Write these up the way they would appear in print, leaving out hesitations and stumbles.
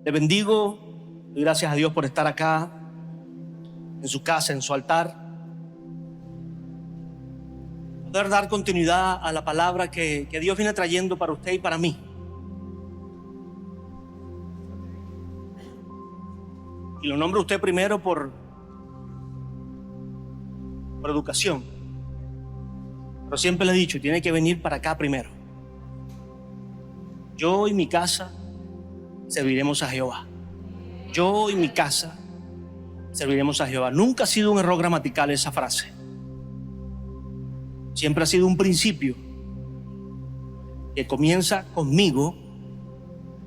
Le bendigo, doy gracias a Dios por estar acá, en su casa, en su altar. Poder dar continuidad a la palabra que Dios viene trayendo para usted y para mí. Y lo nombro a usted primero por educación. Pero siempre le he dicho, tiene que venir para acá primero. Yo y mi casa serviremos a Jehová. Yo y mi casa serviremos a Jehová. Nunca ha sido un error gramatical esa frase. Siempre ha sido un principio que comienza conmigo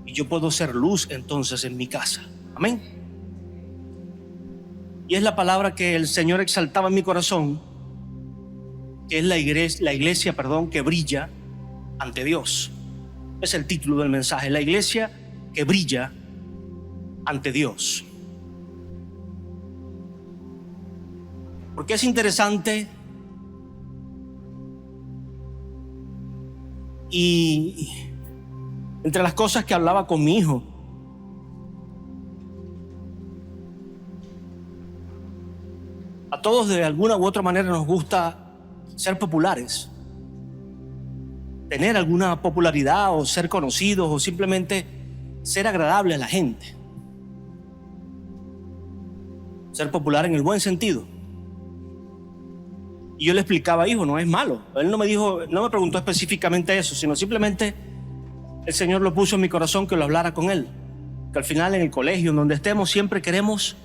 y yo puedo ser luz entonces en mi casa. Amén. Y es la palabra que el Señor exaltaba en mi corazón, que es la iglesia, que brilla ante Dios. Es el título del mensaje, la iglesia que brilla ante Dios. Porque es interesante y entre las cosas que hablaba con mi hijo, a todos de alguna u otra manera nos gusta ser populares, tener alguna popularidad o ser conocidos o simplemente ser agradable a la gente. Ser popular en el buen sentido. Y yo le explicaba, hijo, no es malo. Él no me preguntó específicamente eso, sino simplemente el Señor lo puso en mi corazón que lo hablara con él. Que al final en el colegio, en donde estemos, siempre queremos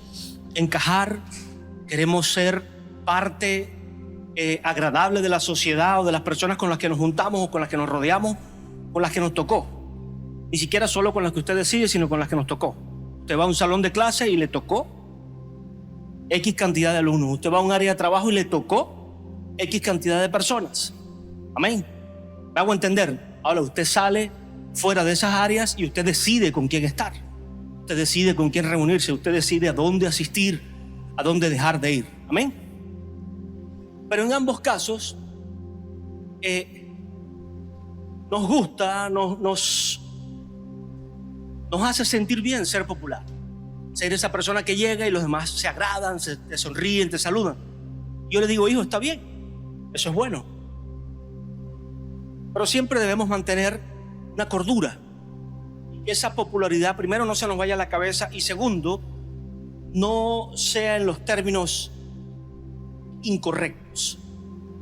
encajar, queremos ser parte agradable de la sociedad o de las personas con las que nos juntamos o con las que nos rodeamos, con las que nos tocó. Ni siquiera solo con las que usted decide, sino con las que nos tocó. Usted va a un salón de clase y le tocó X cantidad de alumnos. Usted va a un área de trabajo y le tocó X cantidad de personas. Amén. ¿Me hago entender? Ahora usted sale fuera de esas áreas y usted decide con quién estar. Usted decide con quién reunirse. Usted decide a dónde asistir, a dónde dejar de ir. Amén. Pero en ambos casos nos gusta, nos hace sentir bien ser popular. Ser esa persona que llega y los demás se agradan, te sonríen, te saludan. Yo le digo, hijo, está bien, eso es bueno. Pero siempre debemos mantener una cordura. Que esa popularidad, primero, no se nos vaya a la cabeza y segundo, no sea en los términos incorrectos.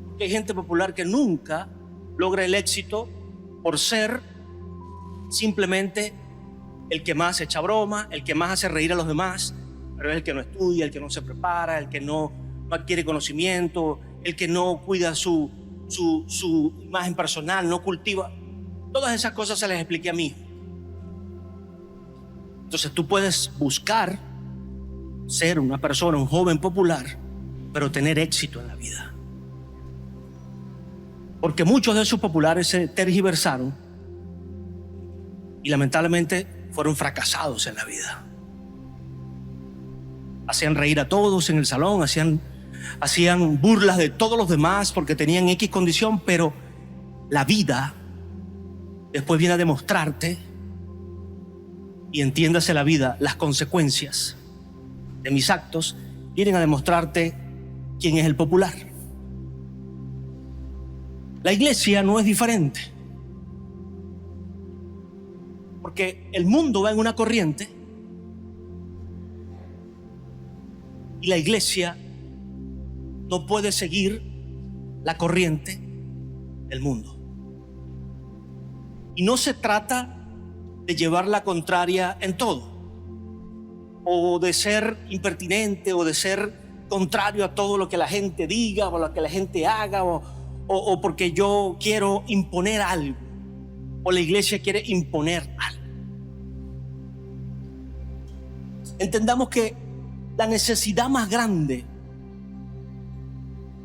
Porque hay gente popular que nunca logra el éxito por ser simplemente el que más echa broma, el que más hace reír a los demás, pero es el que no estudia, el que no se prepara, el que no adquiere conocimiento, el que no cuida su imagen personal, no cultiva. Todas esas cosas se las expliqué a mí. Entonces tú puedes buscar ser una persona, un joven popular, pero tener éxito en la vida. Porque muchos de esos populares se tergiversaron y lamentablemente fueron fracasados en la vida. Hacían reír a todos en el salón, hacían burlas de todos los demás porque tenían X condición, pero la vida después viene a demostrarte, y entiéndase la vida, las consecuencias de mis actos vienen a demostrarte quién es el popular. La iglesia no es diferente, porque el mundo va en una corriente y la iglesia no puede seguir la corriente del mundo. Y no se trata de llevar la contraria en todo, o de ser impertinente, o de ser contrario a todo lo que la gente diga, o lo que la gente haga, o porque yo quiero imponer algo, o la iglesia quiere imponer algo. Entendamos que la necesidad más grande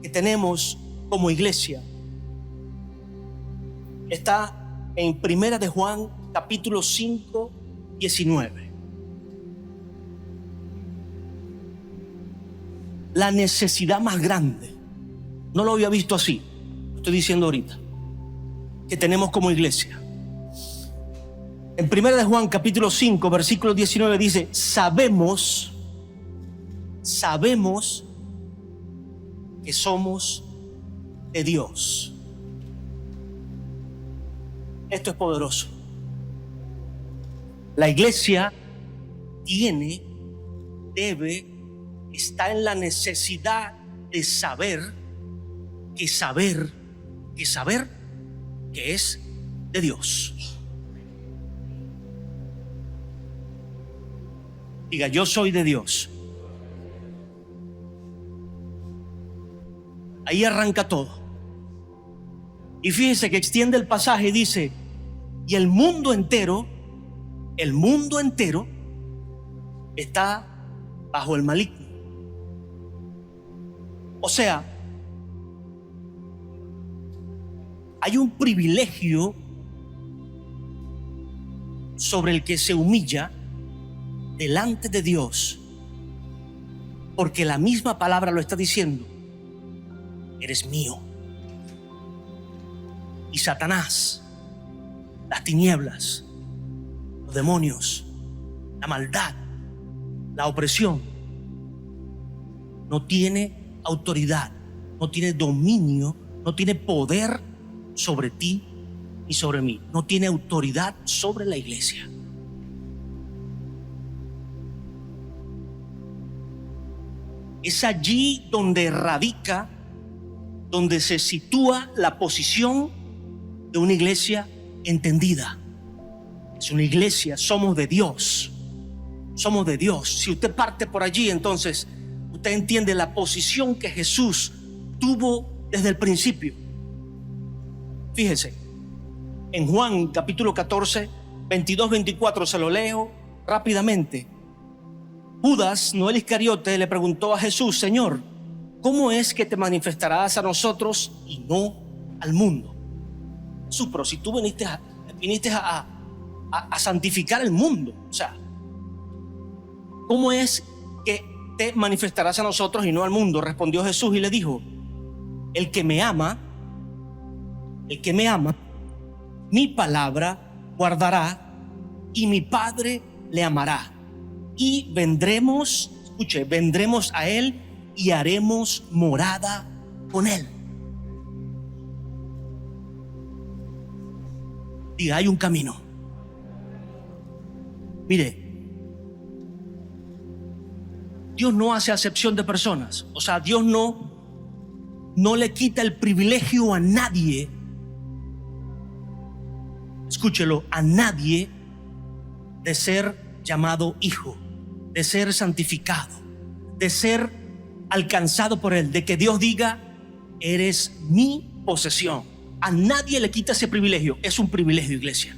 que tenemos como iglesia está en 1 de Juan capítulo 5, 19. La necesidad más grande, no lo había visto así, lo estoy diciendo ahorita, que tenemos como iglesia En 1 de Juan capítulo 5 versículo 19 dice: sabemos que somos de Dios. Esto es poderoso. La iglesia está en la necesidad de saber que es de Dios. Diga: yo soy de Dios. Ahí arranca todo. Y fíjese que extiende el pasaje y dice: y el mundo entero está bajo el maligno. O sea, hay un privilegio sobre el que se humilla delante de Dios, porque la misma palabra lo está diciendo: eres mío. Y Satanás, las tinieblas, los demonios, la maldad, la opresión, no tiene autoridad, no tiene dominio, no tiene poder sobre ti y sobre mí. No tiene autoridad sobre la iglesia. Es allí donde radica, donde se sitúa la posición de una iglesia entendida. Es una iglesia, somos de Dios. Somos de Dios. Si usted parte por allí, entonces usted entiende la posición que Jesús tuvo desde el principio. Fíjese, en Juan capítulo 14, 22-24, se lo leo rápidamente. Judas, no el Iscariote, le preguntó a Jesús: Señor, ¿cómo es que te manifestarás a nosotros y no al mundo? Jesús, pero si tú viniste a santificar el mundo, o sea, ¿cómo es que te manifestarás a nosotros y no al mundo? Respondió Jesús y le dijo: el que me ama, mi palabra guardará, y mi Padre le amará. Y vendremos a él y haremos morada con él. Diga: hay un camino. Mire, Dios no hace acepción de personas. O sea, Dios no le quita el privilegio a nadie. Escúchelo, a nadie, de ser llamado hijo, de ser santificado, de ser alcanzado por él, de que Dios diga: eres mi posesión. A nadie le quita ese privilegio. Es un privilegio, iglesia.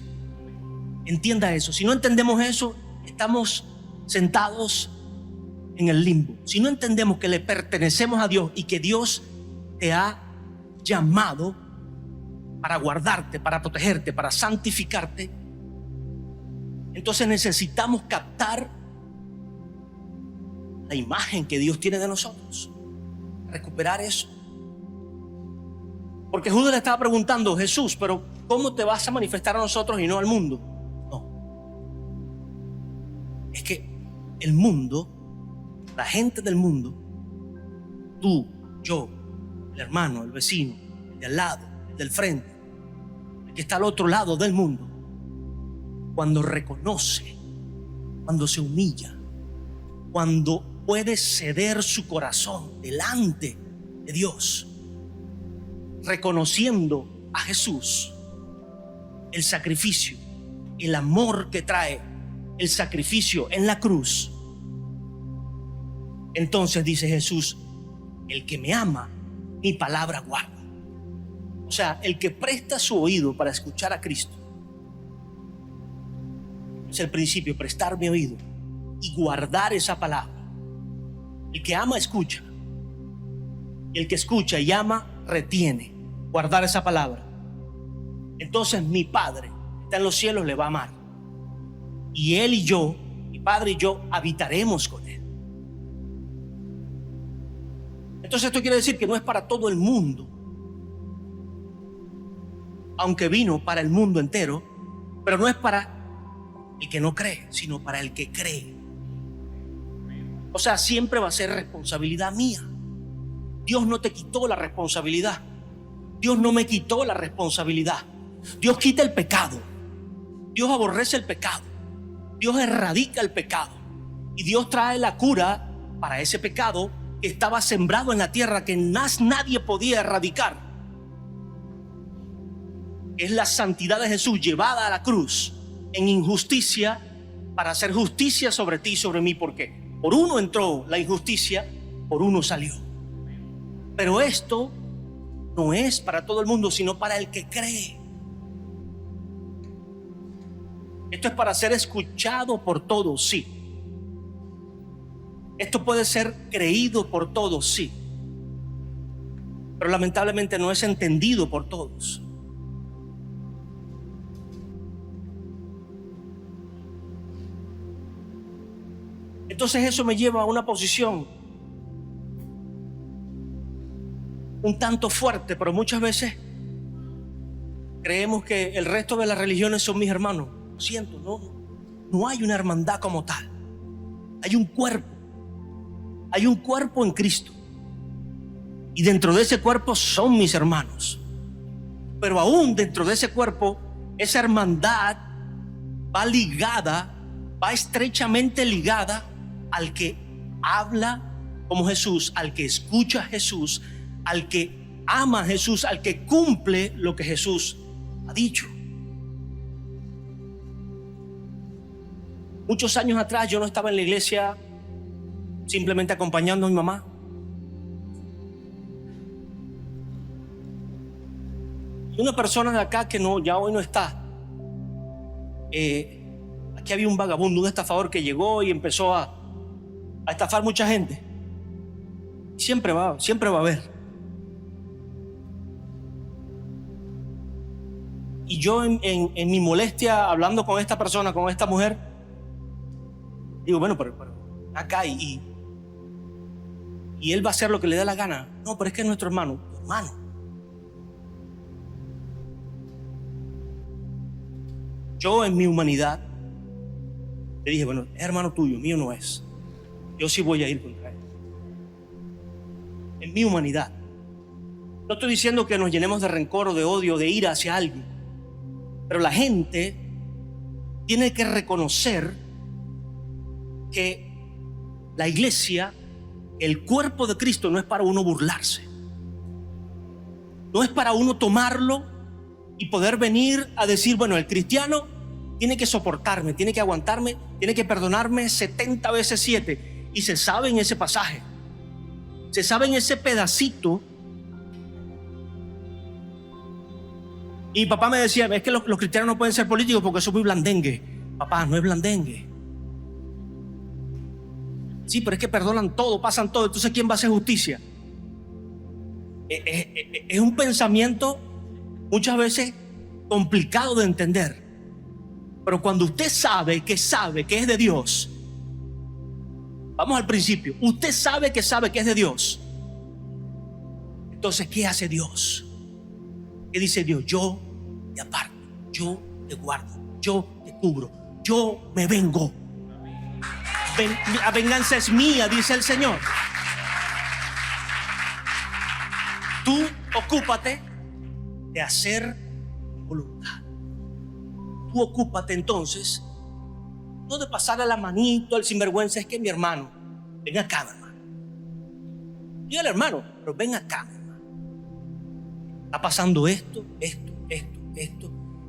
Entienda eso. Si no entendemos eso, estamos sentados en el limbo. Si no entendemos que le pertenecemos a Dios y que Dios te ha llamado para guardarte, para protegerte, para santificarte, entonces necesitamos captar la imagen que Dios tiene de nosotros, recuperar eso. Porque Judas le estaba preguntando: Jesús, pero ¿cómo te vas a manifestar a nosotros y no al mundo? No, es que el mundo, la gente del mundo, tú, yo, el hermano, el vecino, el de al lado, el del frente, el que está al otro lado del mundo, cuando reconoce, cuando se humilla, cuando puede ceder su corazón delante de Dios, reconociendo a Jesús, el sacrificio, el amor que trae el sacrificio en la cruz, entonces dice Jesús: el que me ama, mi palabra guarda. O sea, el que presta su oído para escuchar a Cristo, es el principio, prestar mi oído y guardar esa palabra. El que ama, escucha. Y el que escucha y ama, retiene. Guardar esa palabra. Entonces mi Padre está en los cielos, le va a amar. Y él y yo, mi Padre y yo, habitaremos con él. Entonces esto quiere decir que no es para todo el mundo, aunque vino para el mundo entero, pero no es para el que no cree, sino para el que cree. O sea, siempre va a ser responsabilidad mía. Dios no te quitó la responsabilidad. Dios no me quitó la responsabilidad. Dios quita el pecado. Dios aborrece el pecado. Dios erradica el pecado. Y Dios trae la cura para ese pecado que estaba sembrado en la tierra, que nadie podía erradicar. Es la santidad de Jesús llevada a la cruz en injusticia para hacer justicia sobre ti y sobre mí. ¿Por qué? Por uno entró la injusticia, por uno salió. Pero esto no es para todo el mundo, sino para el que cree. Esto es para ser escuchado por todos, sí. Esto puede ser creído por todos, sí. Pero lamentablemente no es entendido por todos. Entonces eso me lleva a una posición un tanto fuerte, pero muchas veces creemos que el resto de las religiones son mis hermanos. Lo siento, no hay una hermandad como tal. Hay un cuerpo en Cristo, y dentro de ese cuerpo son mis hermanos. Pero aún dentro de ese cuerpo, esa hermandad va estrechamente ligada al que habla como Jesús, al que escucha a Jesús, al que ama a Jesús, al que cumple lo que Jesús ha dicho. Muchos años atrás yo no estaba en la iglesia simplemente acompañando a mi mamá. Y una persona de acá que ya hoy no está. Aquí había un vagabundo, un estafador que llegó y empezó a estafar mucha gente. Siempre va a haber. Y yo en mi molestia hablando con esta persona, con esta mujer, digo, bueno, pero acá y él va a hacer lo que le dé la gana. No, pero es que es nuestro hermano. Tu hermano. Yo en mi humanidad le dije, bueno, es hermano tuyo, mío no es. Yo sí voy a ir contra él. En mi humanidad. No estoy diciendo que nos llenemos de rencor o de odio, de ira hacia alguien. Pero la gente tiene que reconocer que la iglesia, el cuerpo de Cristo, no es para uno burlarse. No es para uno tomarlo y poder venir a decir, bueno, el cristiano tiene que soportarme, tiene que aguantarme, tiene que perdonarme 70 veces 7. Y se sabe en ese pasaje, se sabe en ese pedacito. Y mi papá me decía, es que los cristianos no pueden ser políticos porque eso es muy blandengue. Papá, no es blandengue. Sí, pero es que perdonan todo, pasan todo. Entonces, ¿quién va a hacer justicia? Es un pensamiento muchas veces complicado de entender. Pero cuando usted sabe que es de Dios, vamos al principio. Usted sabe que es de Dios. Entonces, ¿qué hace Dios? ¿Qué dice Dios? Yo te aparto, yo te guardo, yo te cubro, yo me vengo. La venganza es mía, dice el Señor. Tú ocúpate de hacer mi voluntad. Tú ocúpate entonces no de pasarle la manito al sinvergüenza. Es que mi hermano, ven acá, mi hermano. Dígale, hermano, pero ven acá, mi hermano. Está pasando esto.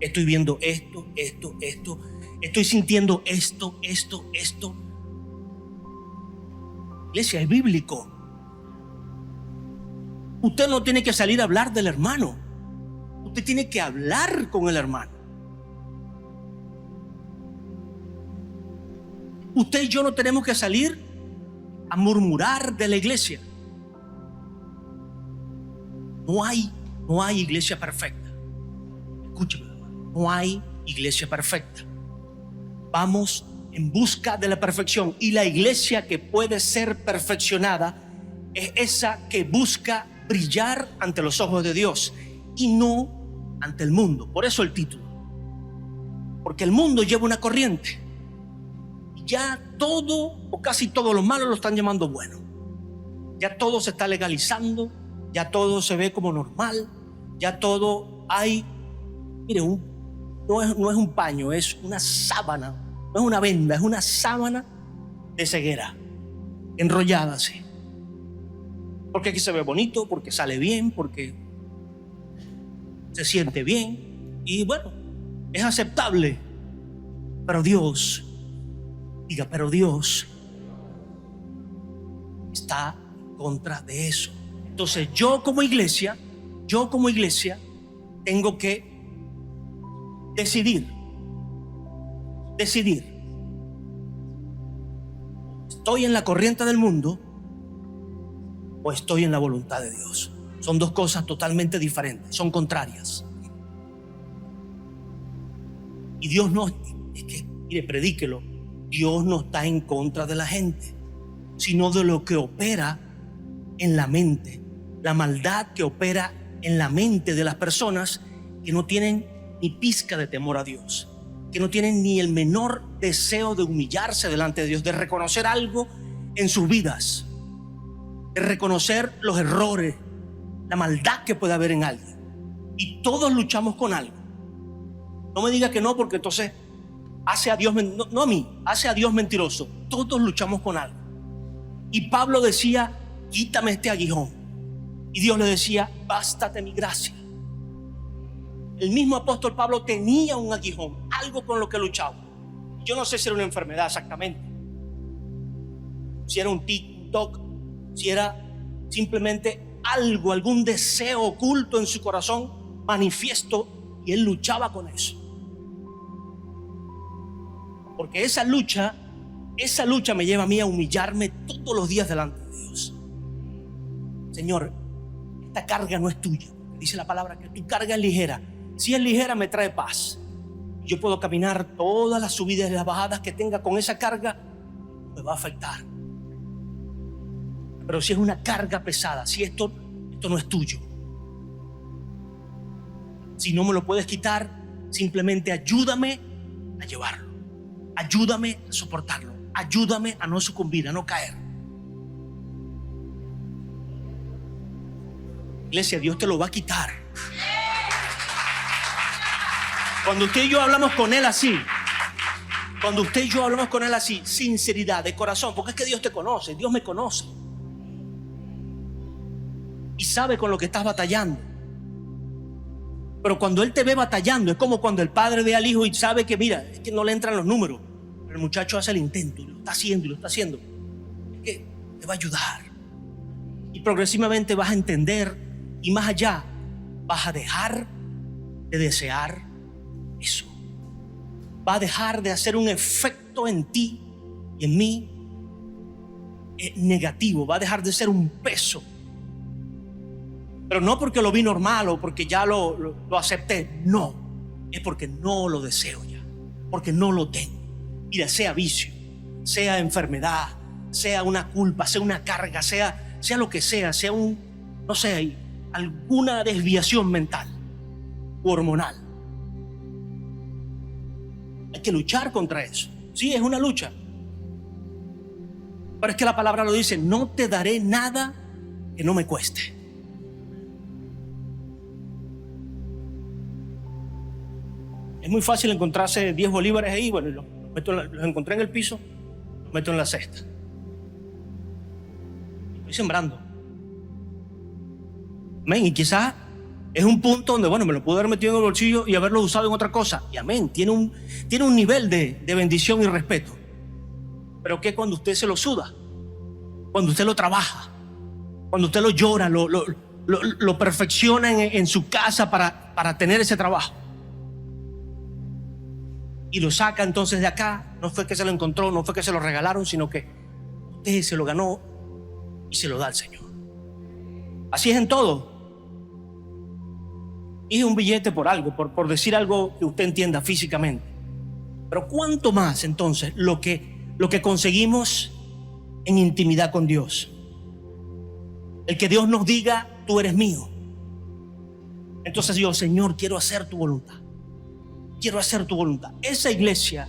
Estoy viendo esto. Estoy sintiendo esto. Iglesia, es bíblico. Usted no tiene que salir a hablar del hermano. Usted tiene que hablar con el hermano. Usted y yo no tenemos que salir a murmurar de la iglesia. No hay iglesia perfecta. Escúcheme, no hay iglesia perfecta. Vamos en busca de la perfección, y la iglesia que puede ser perfeccionada es esa que busca brillar ante los ojos de Dios y no ante el mundo. Por eso el título, porque el mundo lleva una corriente. ya todo o casi todo lo malo lo están llamando bueno. Ya todo se está legalizando, ya todo se ve como normal, ya todo hay, mire, no es un paño, es una sábana, no es una venda, es una sábana de ceguera, enrollada así. Porque aquí se ve bonito, porque sale bien, porque se siente bien y bueno, es aceptable. Pero Dios, diga, pero Dios está en contra de eso. Entonces yo como iglesia tengo que decidir. ¿Estoy en la corriente del mundo o estoy en la voluntad de Dios? Son dos cosas totalmente diferentes, son contrarias. Y Dios no, es que, mire, predíquelo, Dios no está en contra de la gente, sino de lo que opera en la mente, la maldad que opera en la mente de las personas que no tienen ni pizca de temor a Dios, que no tienen ni el menor deseo de humillarse delante de Dios, de reconocer algo en sus vidas, de reconocer los errores, la maldad que puede haber en alguien. Y todos luchamos con algo. No me diga que no, porque entonces hace a Dios, no a mí, hace a Dios mentiroso. Todos luchamos con algo. Y Pablo decía, quítame este aguijón. Y Dios le decía, bástate mi gracia. El mismo apóstol Pablo tenía un aguijón, algo con lo que luchaba. Yo no sé si era una enfermedad exactamente, si era un tic, un toc, si era simplemente algo, algún deseo oculto en su corazón, manifiesto, y él luchaba con eso. Porque esa lucha me lleva a mí a humillarme todos los días delante de Dios. Señor, esta carga no es tuya. Dice la palabra que tu carga es ligera. Si es ligera, me trae paz. Yo puedo caminar todas las subidas y las bajadas que tenga con esa carga, me va a afectar. Pero si es una carga pesada, si esto no es tuyo, si no me lo puedes quitar, simplemente ayúdame a llevarlo, ayúdame a soportarlo, ayúdame a no sucumbir, a no caer. Iglesia, Dios te lo va a quitar. Cuando usted y yo hablamos con Él así, sinceridad de corazón, porque es que Dios te conoce, Dios me conoce y sabe con lo que estás batallando. Pero cuando Él te ve batallando, es como cuando el padre ve al hijo y sabe que, mira, es que no le entran los números, pero el muchacho hace el intento y lo está haciendo, es que te va a ayudar. Y progresivamente vas a entender, y más allá, vas a dejar de desear eso. Va a dejar de hacer un efecto en ti y en mí negativo, va a dejar de ser un peso. Pero no porque lo vi normal o porque ya lo acepté, no, es porque no lo deseo ya, porque no lo tengo. Mira, sea vicio, sea enfermedad, sea una culpa, sea una carga, sea lo que sea no sé, alguna desviación mental o hormonal. Hay que luchar contra eso. Sí, es una lucha. Pero es que la palabra lo dice, no te daré nada que no me cueste. Es muy fácil encontrarse 10 bolívares ahí, bueno, los encontré en el piso, los meto en la cesta. Estoy sembrando. Amén. Y quizás es un punto donde, bueno, me lo puedo haber metido en el bolsillo y haberlo usado en otra cosa. Y amén, tiene un nivel de bendición y respeto. Pero ¿qué cuando usted se lo suda? Cuando usted lo trabaja, cuando usted lo llora, lo perfecciona en su casa para tener ese trabajo. Y lo saca entonces de acá. No fue que se lo encontró, no fue que se lo regalaron, sino que usted se lo ganó y se lo da al Señor. Así es en todo. Hice un billete por algo, por decir algo que usted entienda físicamente. Pero cuánto más entonces lo que conseguimos en intimidad con Dios. El que Dios nos diga, tú eres mío. Entonces yo, Señor, quiero hacer tu voluntad. Quiero hacer tu voluntad. Esa iglesia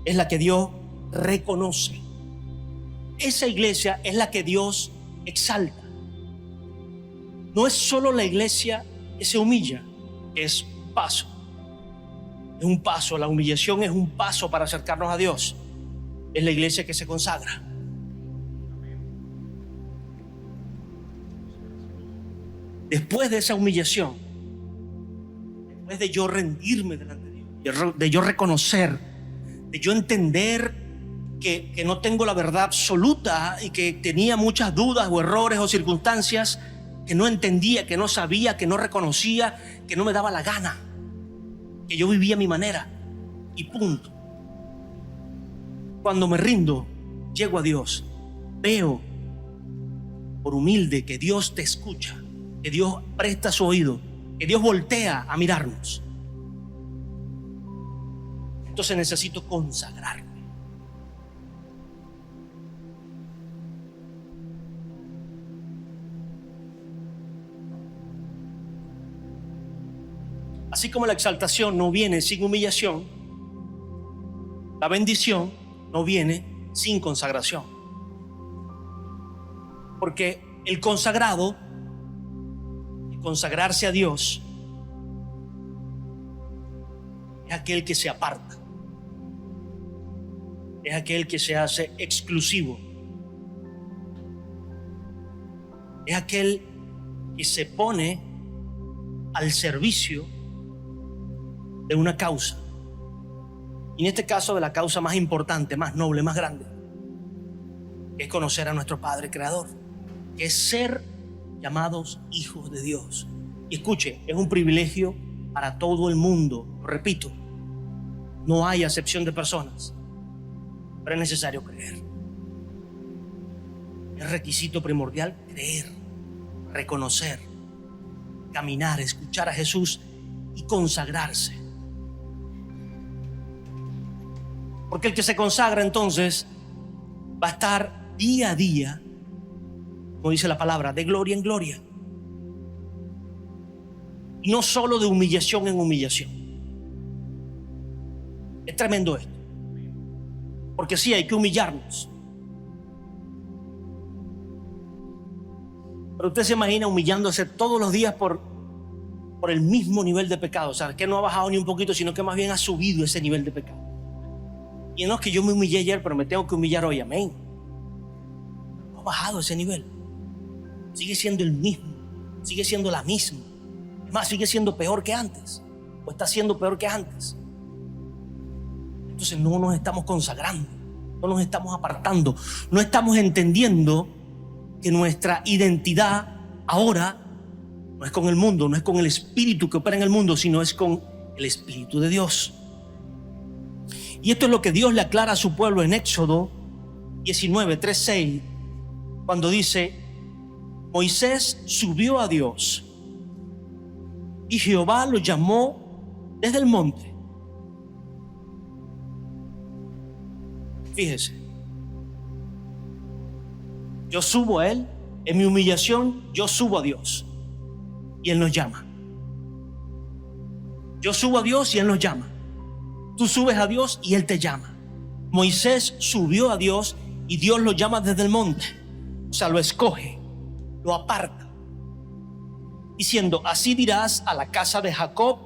es la que Dios reconoce. Esa iglesia es la que Dios exalta. No es solo la iglesia que se humilla, es paso. Es un paso, la humillación es un paso para acercarnos a Dios. Es la iglesia que se consagra. Después de esa humillación, después de yo rendirme delante de Dios, de yo reconocer, de yo entender que no tengo la verdad absoluta y que tenía muchas dudas o errores o circunstancias que no entendía, que no sabía, que no reconocía, que no me daba la gana, que yo vivía a mi manera y punto. Cuando me rindo, llego a Dios, veo por humilde que Dios te escucha, que Dios presta su oído, que Dios voltea a mirarnos. Entonces necesito consagrarme. Así como la exaltación no viene sin humillación, la bendición no viene sin consagración. Porque el consagrado, consagrarse a Dios, es aquel que se aparta, es aquel que se hace exclusivo, es aquel que se pone al servicio de una causa, y en este caso de la causa más importante, más noble, más grande, que es conocer a nuestro Padre Creador, que es ser llamados hijos de Dios. Y escuche, es un privilegio para todo el mundo. Lo repito, no hay acepción de personas, pero es necesario creer. Es requisito primordial creer, reconocer, caminar, escuchar a Jesús y consagrarse. Porque el que se consagra entonces va a estar día a día, como dice la palabra, de gloria en gloria. Y no solo de humillación en humillación. Es tremendo esto. Porque sí, hay que humillarnos. Pero usted se imagina humillándose todos los días por el mismo nivel de pecado. O sea, que no ha bajado ni un poquito, sino que más bien ha subido ese nivel de pecado. Y no es que yo me humillé ayer, pero me tengo que humillar hoy. Amén. No ha bajado ese nivel. Sigue siendo el mismo. Sigue siendo la misma. Es más, sigue siendo peor que antes. O está siendo peor que antes. Entonces no nos estamos consagrando. No nos estamos apartando. No estamos entendiendo que nuestra identidad ahora no es con el mundo, no es con el espíritu que opera en el mundo, sino es con el Espíritu de Dios. Y esto es lo que Dios le aclara a su pueblo en Éxodo 19, 3, 6, cuando dice: Moisés subió a Dios y Jehová lo llamó desde el monte. Fíjese, yo subo a Él, en mi humillación yo subo a Dios y Él nos llama. Yo subo a Dios y Él nos llama. Tú subes a Dios y Él te llama. Moisés subió a Dios y Dios lo llama desde el monte. O sea, lo escoge, lo aparta, diciendo: así dirás a la casa de Jacob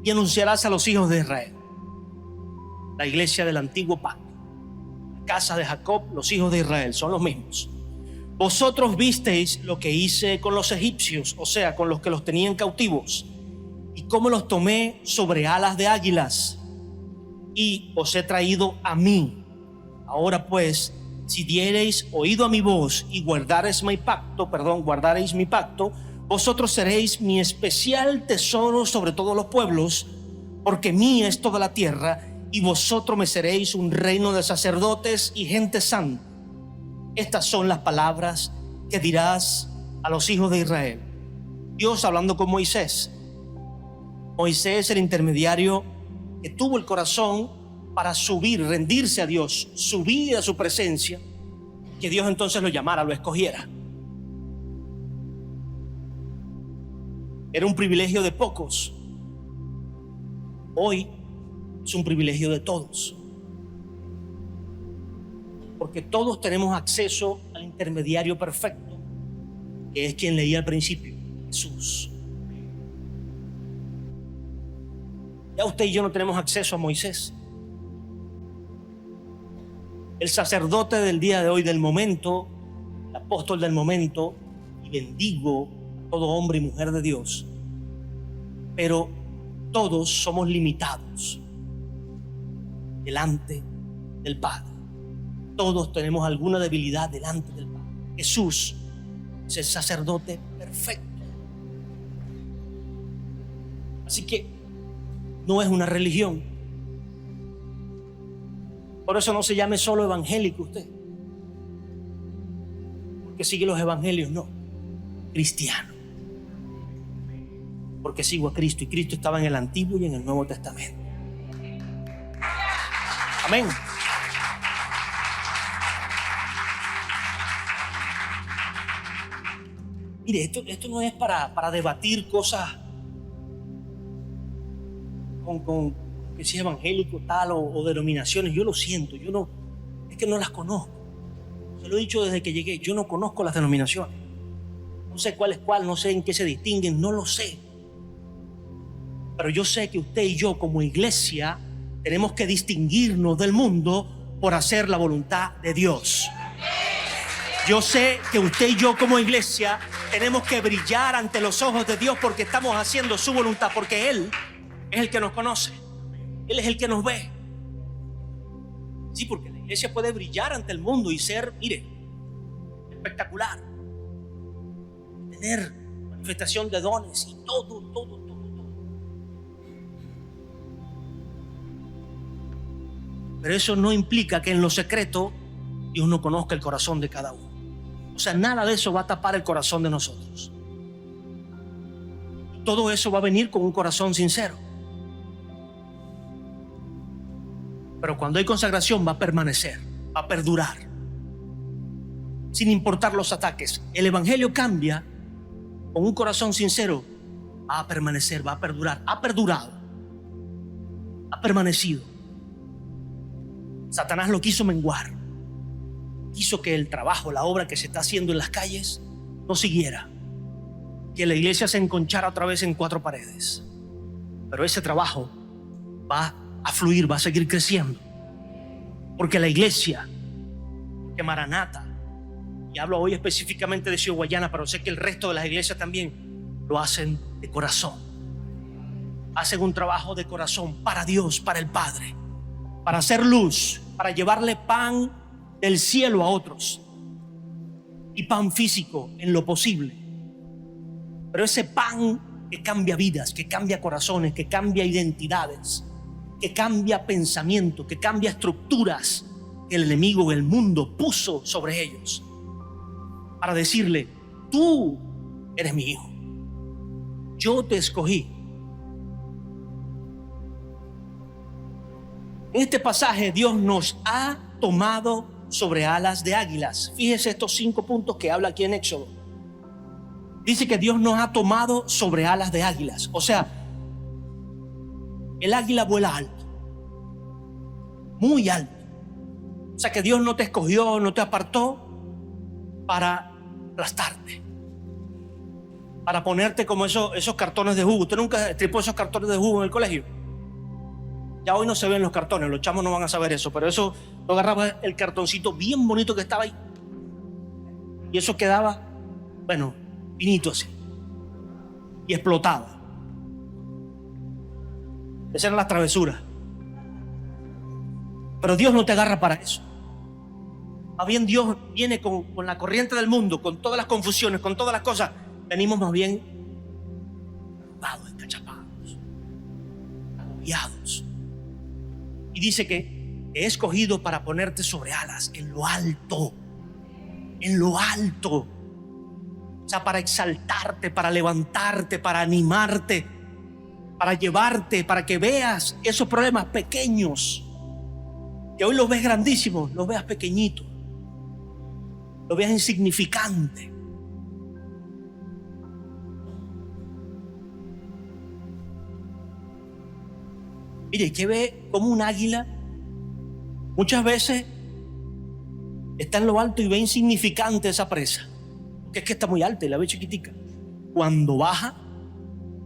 y anunciarás a los hijos de Israel. La iglesia del antiguo pacto, la casa de Jacob, los hijos de Israel, son los mismos. Vosotros visteis lo que hice con los egipcios, o sea, con los que los tenían cautivos, y cómo los tomé sobre alas de águilas, y os he traído a mí. Ahora pues, si diereis oído a mi voz y guardareis mi pacto, vosotros seréis mi especial tesoro sobre todos los pueblos, porque mía es toda la tierra, y vosotros me seréis un reino de sacerdotes y gente santa. Estas son las palabras que dirás a los hijos de Israel. Dios hablando con Moisés. Moisés, el intermediario que tuvo el corazón para subir, rendirse a Dios, subir a su presencia, que Dios entonces lo llamara, lo escogiera. Era un privilegio de pocos. Hoy es un privilegio de todos. Porque todos tenemos acceso al intermediario perfecto, que es quien leía al principio, Jesús. Ya usted y yo no tenemos acceso a Moisés. El sacerdote del día de hoy, del momento, el apóstol del momento, y bendigo a todo hombre y mujer de Dios. Pero todos somos limitados delante del Padre. Todos tenemos alguna debilidad delante del Padre. Jesús es el sacerdote perfecto. Así que no es una religión. Por eso no se llame solo evangélico usted, porque sigue los evangelios, no, cristiano, porque sigo a Cristo, y Cristo estaba en el Antiguo y en el Nuevo Testamento. Amén. Mire, esto no es para debatir cosas con que si es evangélico tal o denominaciones. Yo lo siento, es que no las conozco. Se lo he dicho desde que llegué, yo no conozco las denominaciones. No sé cuál es cuál, no sé en qué se distinguen, no lo sé. Pero yo sé que usted y yo como iglesia tenemos que distinguirnos del mundo por hacer la voluntad de Dios. Yo sé que usted y yo como iglesia tenemos que brillar ante los ojos de Dios porque estamos haciendo su voluntad, porque Él es el que nos conoce. Él es el que nos ve. Sí, porque la iglesia puede brillar ante el mundo y ser, mire, espectacular. Tener manifestación de dones y todo. Pero eso no implica que en lo secreto Dios no conozca el corazón de cada uno. O sea, nada de eso va a tapar el corazón de nosotros. Todo eso va a venir con un corazón sincero. Pero cuando hay consagración va a permanecer, va a perdurar, sin importar los ataques. El evangelio cambia con un corazón sincero, va a permanecer, va a perdurar. Ha perdurado, ha permanecido. Satanás lo quiso menguar, quiso que el trabajo, la obra que se está haciendo en las calles no siguiera, que la iglesia se enconchara otra vez en cuatro paredes. Pero ese trabajo va a fluir, va a seguir creciendo, porque la iglesia, que Maranata, y hablo hoy específicamente de Ciudad Guayana, pero sé que el resto de las iglesias también lo hacen de corazón, hacen un trabajo de corazón para Dios, para el Padre, para hacer luz, para llevarle pan del cielo a otros, y pan físico en lo posible, pero ese pan que cambia vidas, que cambia corazones, que cambia identidades, que cambia pensamiento, que cambia estructuras que el enemigo, el mundo puso sobre ellos para decirle: tú eres mi hijo, yo te escogí. En este pasaje Dios nos ha tomado sobre alas de águilas. Fíjese estos 5 puntos que habla aquí en Éxodo. Dice que Dios nos ha tomado sobre alas de águilas. O sea, el águila vuela alto, muy alto. O sea que Dios no te escogió, no te apartó para aplastarte, para ponerte como esos cartones de jugo. ¿Usted nunca tripó esos cartones de jugo en el colegio? Ya hoy no se ven los cartones, los chamos no van a saber eso, pero eso lo agarraba el cartoncito bien bonito que estaba ahí, y eso quedaba, bueno, finito así, y explotaba. Esas eran las travesuras. Pero Dios no te agarra para eso. Más bien Dios viene con la corriente del mundo, con todas las confusiones, con todas las cosas. Venimos más bien arrugados, encachapados, agobiados. Y dice que he escogido para ponerte sobre alas en lo alto. En lo alto. O sea, para exaltarte, para levantarte, para animarte, para llevarte, para que veas esos problemas pequeños, que hoy los ves grandísimos, los veas pequeñitos, los veas insignificantes. Mire, que ve como un águila muchas veces está en lo alto y ve insignificante esa presa, porque es que está muy alta y la ve chiquitica. Cuando baja,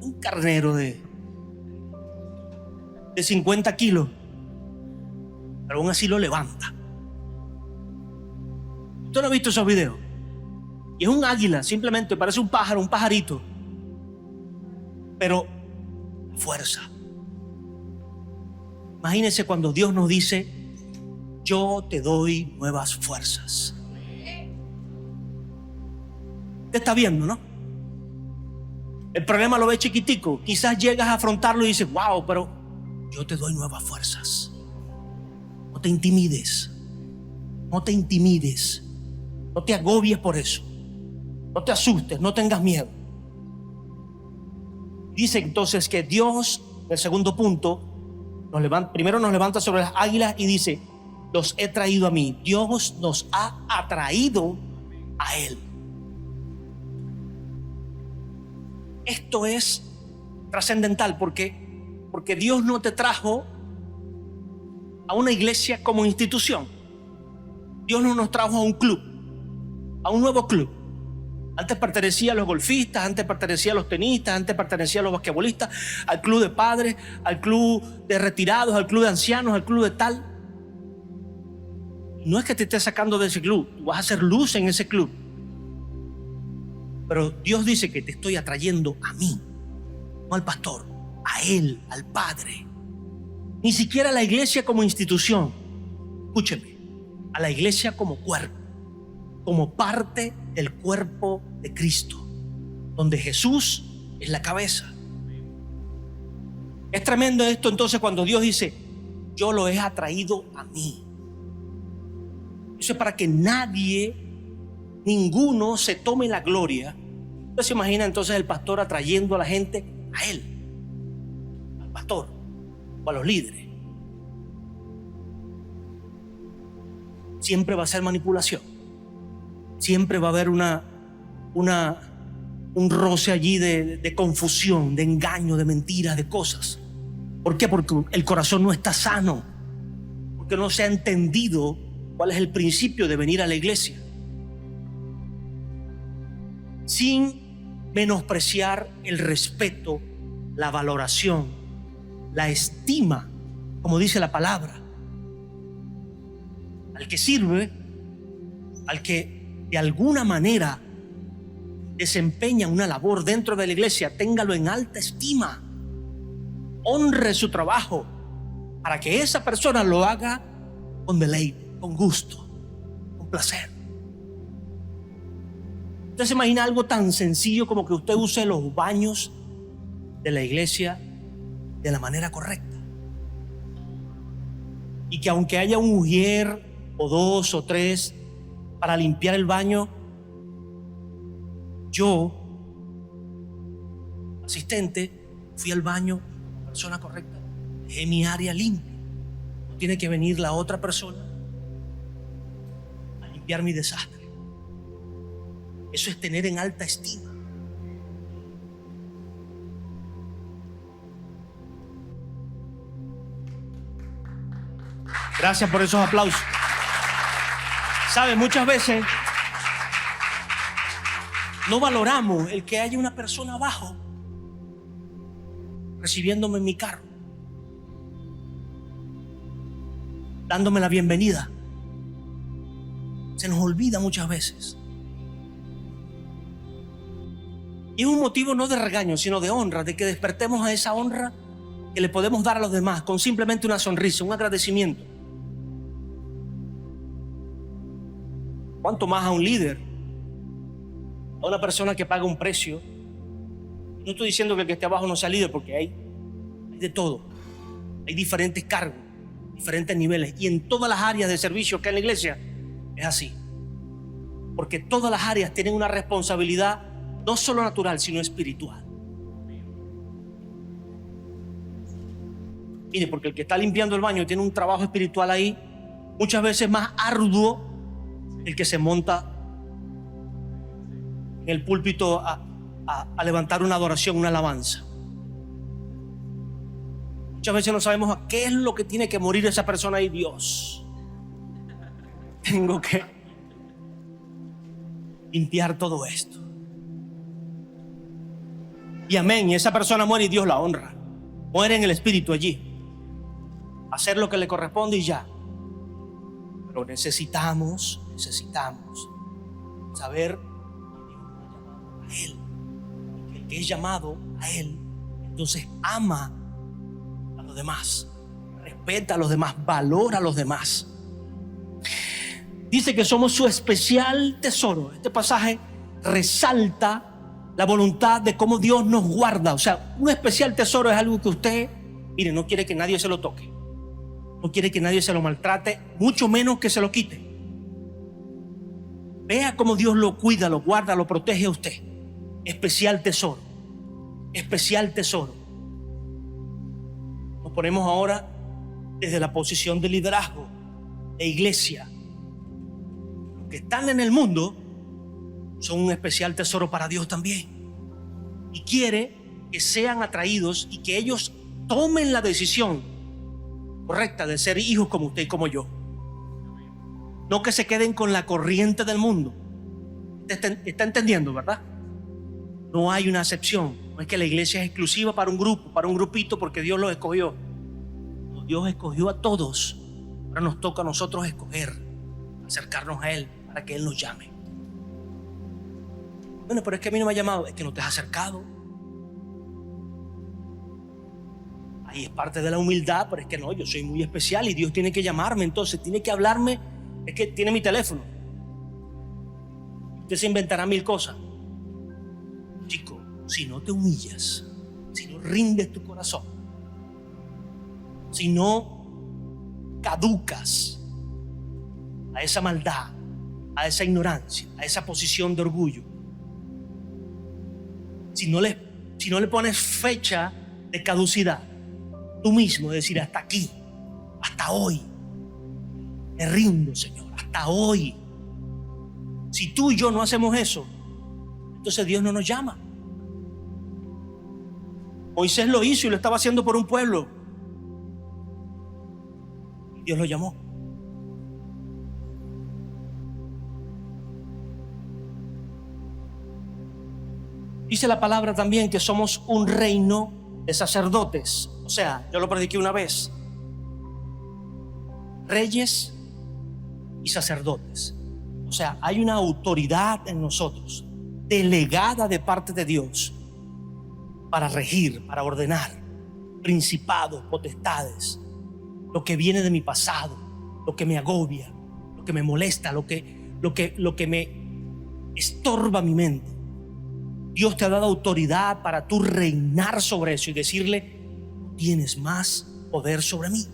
un carnero de 50 kilos, pero aún así lo levanta. ¿Usted no ha visto esos videos? Y es un águila, simplemente parece un pájaro, un pajarito, pero fuerza. Imagínense cuando Dios nos dice: yo te doy nuevas fuerzas. Usted está viendo, ¿no? El problema lo ve chiquitico. Quizás llegas a afrontarlo y dices: wow, pero yo te doy nuevas fuerzas. No te intimides. No te intimides. No te agobies por eso. No te asustes, no tengas miedo. Dice entonces que Dios, en el segundo punto, primero nos levanta sobre las águilas y dice: los he traído a mí. Dios nos ha atraído a Él. Esto es trascendental porque Dios no te trajo a una iglesia como institución. Dios no nos trajo a un club, a un nuevo club. Antes pertenecía a los golfistas, antes pertenecía a los tenistas, antes pertenecía a los basquetbolistas, al club de padres, al club de retirados, al club de ancianos, al club de tal. No es que te estés sacando de ese club, tú vas a hacer luz en ese club. Pero Dios dice que te estoy atrayendo a mí, no al pastor, a Él, al Padre. Ni siquiera a la iglesia como institución. Escúcheme, a la iglesia como cuerpo, como parte del cuerpo de Cristo, donde Jesús es la cabeza. Es tremendo esto entonces cuando Dios dice: yo lo he atraído a mí. Eso es para que ninguno se tome la gloria. Usted se imagina entonces el pastor atrayendo a la gente a él, al pastor o a los líderes. Siempre va a ser manipulación. Siempre va a haber un roce allí de confusión, de engaño, de mentiras, de cosas. ¿Por qué? Porque el corazón no está sano, porque no se ha entendido cuál es el principio de venir a la iglesia. Sin menospreciar el respeto, la valoración, la estima, como dice la palabra, al que sirve, al que de alguna manera desempeña una labor dentro de la iglesia, téngalo en alta estima, honre su trabajo, para que esa persona lo haga con deleite, con gusto, con placer. Usted se imagina algo tan sencillo como que usted use los baños de la iglesia de la manera correcta, y que aunque haya un mujer o dos o tres para limpiar el baño, yo, asistente, fui al baño, persona correcta, dejé mi área limpia. No tiene que venir la otra persona a limpiar mi desastre. Eso es tener en alta estima. Gracias por esos aplausos. ¿Sabe? Muchas veces no valoramos el que haya una persona abajo recibiéndome en mi carro, dándome la bienvenida. Se nos olvida muchas veces. Y es un motivo no de regaño, sino de honra, de que despertemos a esa honra que le podemos dar a los demás con simplemente una sonrisa, un agradecimiento. ¿Cuánto más a un líder, a una persona que paga un precio? No estoy diciendo que el que esté abajo no sea líder, porque hay de todo. Hay diferentes cargos, diferentes niveles, y en todas las áreas de servicio que hay en la iglesia es así, porque todas las áreas tienen una responsabilidad no solo natural, sino espiritual. Mire, porque el que está limpiando el baño tiene un trabajo espiritual ahí, muchas veces más arduo el que se monta en el púlpito a levantar una adoración, una alabanza. Muchas veces no sabemos a qué es lo que tiene que morir esa persona y Dios. Tengo que limpiar todo esto. Y amén, y esa persona muere y Dios la honra. Muere en el espíritu allí. Hacer lo que le corresponde y ya. Pero necesitamos saber a Él. Y el que es llamado a Él, entonces ama a los demás, respeta a los demás, valora a los demás. Dice que somos su especial tesoro. Este pasaje resalta la voluntad de cómo Dios nos guarda. O sea, un especial tesoro es algo que usted, mire, no quiere que nadie se lo toque, no quiere que nadie se lo maltrate, mucho menos que se lo quite. Vea cómo Dios lo cuida, lo guarda, lo protege a usted. Especial tesoro, especial tesoro. Nos ponemos ahora desde la posición de liderazgo, de iglesia. Los que están en el mundo son un especial tesoro para Dios también. Y quiere que sean atraídos y que ellos tomen la decisión correcta de ser hijos como usted y como yo. No que se queden con la corriente del mundo. ¿Está entendiendo, verdad? No hay una excepción. No es que la iglesia es exclusiva para un grupo, para un grupito, porque Dios los escogió. No, Dios escogió a todos. Ahora nos toca a nosotros escoger, acercarnos a Él para que Él nos llame. Bueno, pero es que a mí no me ha llamado. Es que no te has acercado. Ahí es parte de la humildad, pero es que no, yo soy muy especial y Dios tiene que llamarme, entonces tiene que hablarme. Es que tiene mi teléfono. Usted se inventará mil cosas. Chico, si no te humillas, si no rindes tu corazón, si no caducas a esa maldad, a esa ignorancia, a esa posición de orgullo, si no le pones fecha de caducidad, tú mismo decir hasta aquí, hasta hoy, me rindo, Señor, hasta hoy. Si tú y yo no hacemos eso, entonces Dios no nos llama. Moisés lo hizo y lo estaba haciendo por un pueblo. Dios lo llamó. Dice la palabra también que somos un reino de sacerdotes. O sea, yo lo prediqué una vez. Reyes y sacerdotes. O sea, hay una autoridad en nosotros, delegada de parte de Dios, para regir, para ordenar principados, potestades, lo que viene de mi pasado, lo que me agobia, lo que me molesta, lo que me estorba mi mente. Dios te ha dado autoridad para tú reinar sobre eso y decirle: tienes más poder sobre mí.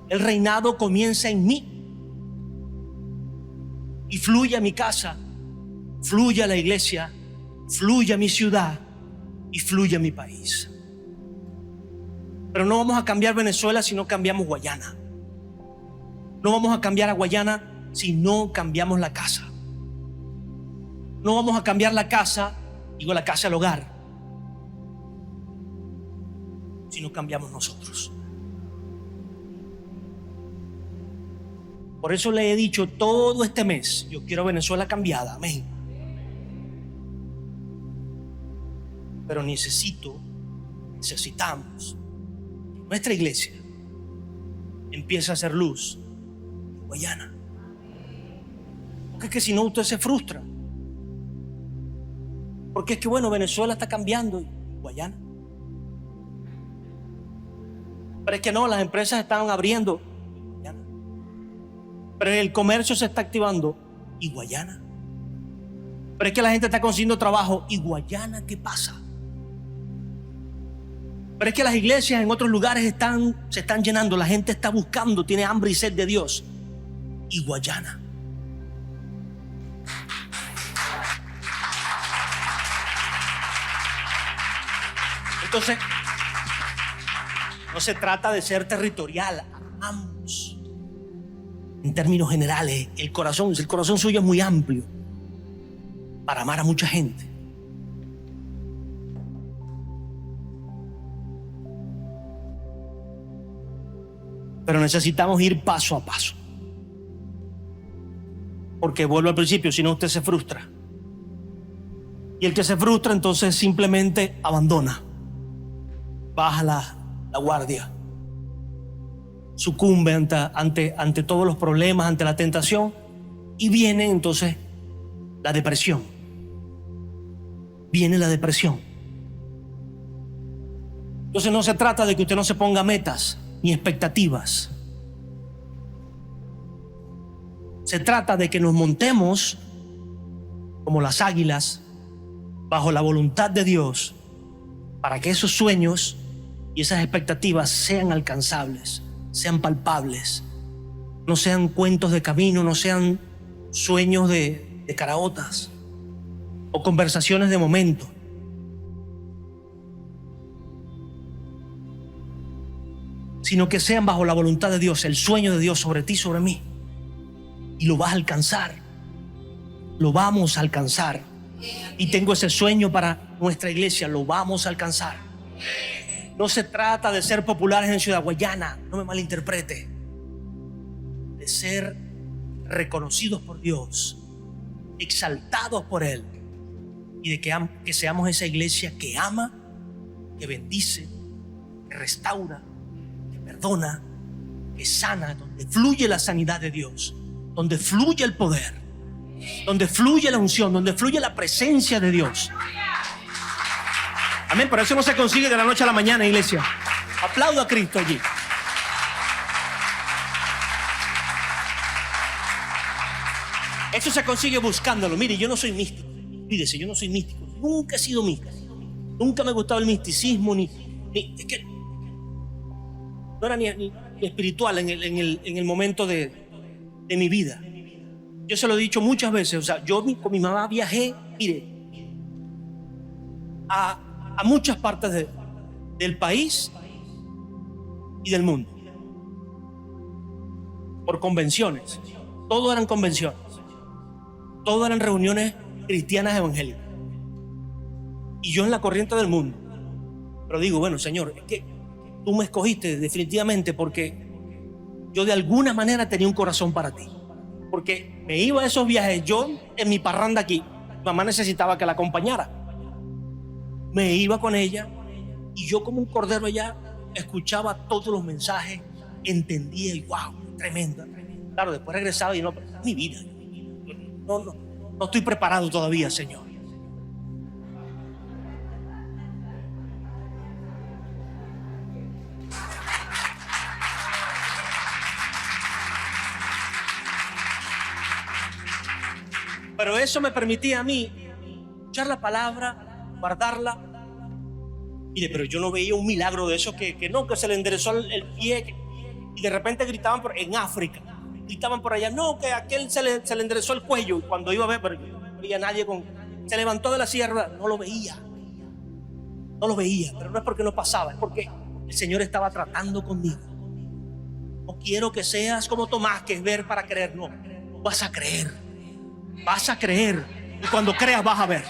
El reinado comienza en mí y fluye a mi casa, fluye a la iglesia, fluye a mi ciudad y fluye a mi país. Pero no vamos a cambiar Venezuela si no cambiamos Guayana. No vamos a cambiar a Guayana si no cambiamos la casa. No vamos a cambiar la casa, digo la casa, el hogar, si no cambiamos nosotros. Por eso le he dicho todo este mes, yo quiero Venezuela cambiada, amén. Pero necesitamos que nuestra iglesia empiece a hacer luz en Guayana. Porque es que si no usted se frustra. Porque es que bueno, Venezuela está cambiando y Guayana. Pero es que no, las empresas están abriendo. Pero el comercio se está activando. ¿Y Guayana? Pero es que la gente está consiguiendo trabajo. ¿Y Guayana qué pasa? Pero es que las iglesias en otros lugares se están llenando. La gente está buscando, tiene hambre y sed de Dios. ¿Y Guayana? Entonces, no se trata de ser territorial. Amamos. En términos generales, el corazón suyo es muy amplio para amar a mucha gente. Pero necesitamos ir paso a paso. Porque vuelvo al principio, si no usted se frustra. Y el que se frustra entonces simplemente abandona, baja la guardia, sucumbe ante todos los problemas, ante la tentación, y viene entonces la depresión. Viene la depresión. Entonces no se trata de que usted no se ponga metas ni expectativas. Se trata de que nos montemos como las águilas bajo la voluntad de Dios para que esos sueños y esas expectativas sean alcanzables, sean palpables, no sean cuentos de camino, no sean sueños de caraotas o conversaciones de momento. Sino que sean bajo la voluntad de Dios, el sueño de Dios sobre ti, sobre mí. Y lo vas a alcanzar. Lo vamos a alcanzar. Y tengo ese sueño para nuestra iglesia, lo vamos a alcanzar. No se trata de ser populares en Ciudad Guayana, no me malinterprete. De ser reconocidos por Dios, exaltados por Él. Y de que seamos esa iglesia que ama, que bendice, que restaura, que perdona, que sana, donde fluye la sanidad de Dios, donde fluye el poder, donde fluye la unción, donde fluye la presencia de Dios. Amén, pero eso no se consigue de la noche a la mañana, iglesia. Aplaudo a Cristo allí. Eso se consigue buscándolo. Mire, yo no soy místico. Fíjese, yo no soy místico. Nunca he sido místico. Nunca me ha gustado el misticismo, es que no era ni espiritual en el momento de mi vida. Yo se lo he dicho muchas veces. O sea, yo con mi mamá viajé, mire, a muchas partes del país y del mundo. Por convenciones. Todo eran convenciones. Todo eran reuniones cristianas evangélicas. Y yo en la corriente del mundo. Pero digo, bueno, Señor, es que tú me escogiste definitivamente porque yo de alguna manera tenía un corazón para ti. Porque me iba a esos viajes, yo en mi parranda aquí, mi mamá necesitaba que la acompañara. Me iba con ella y yo como un cordero allá escuchaba todos los mensajes, entendía y wow, tremendo. Claro, después regresaba y no, mi vida. No estoy preparado todavía, Señor. Pero eso me permitía a mí escuchar la palabra, guardarla. Mire, pero yo no veía un milagro de eso que se le enderezó el pie y de repente gritaban en África. Gritaban por allá, no, que a aquel se le enderezó el cuello. Y cuando iba a ver, pero yo no veía a nadie se levantó de la silla, no lo veía. No lo veía, pero no es porque no pasaba, es porque el Señor estaba tratando conmigo. No quiero que seas como Tomás, que es ver para creer. No, vas a creer. Vas a creer. Y cuando creas vas a ver.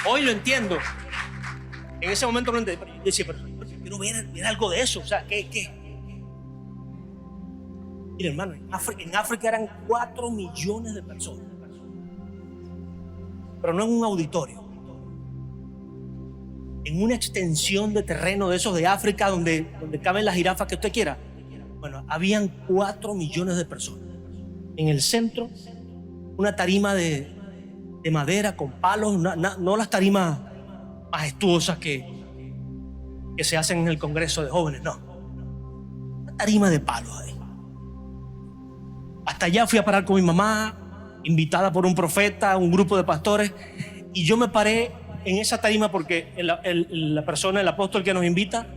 Hoy lo entiendo. En ese momento no entendí. Pero yo decía, pero quiero ver algo de eso. O sea, ¿qué? Mira, hermano, en África eran 4 millones de personas. Pero no en un auditorio. En una extensión de terreno de esos de África donde caben las jirafas que usted quiera. Bueno, habían 4 millones de personas. En el centro, una tarima de madera con palos, no las tarimas majestuosas que se hacen en el Congreso de Jóvenes, no. Una tarima de palos ahí. Hasta allá fui a parar con mi mamá, invitada por un profeta, un grupo de pastores, y yo me paré en esa tarima porque la persona, el apóstol que nos invita,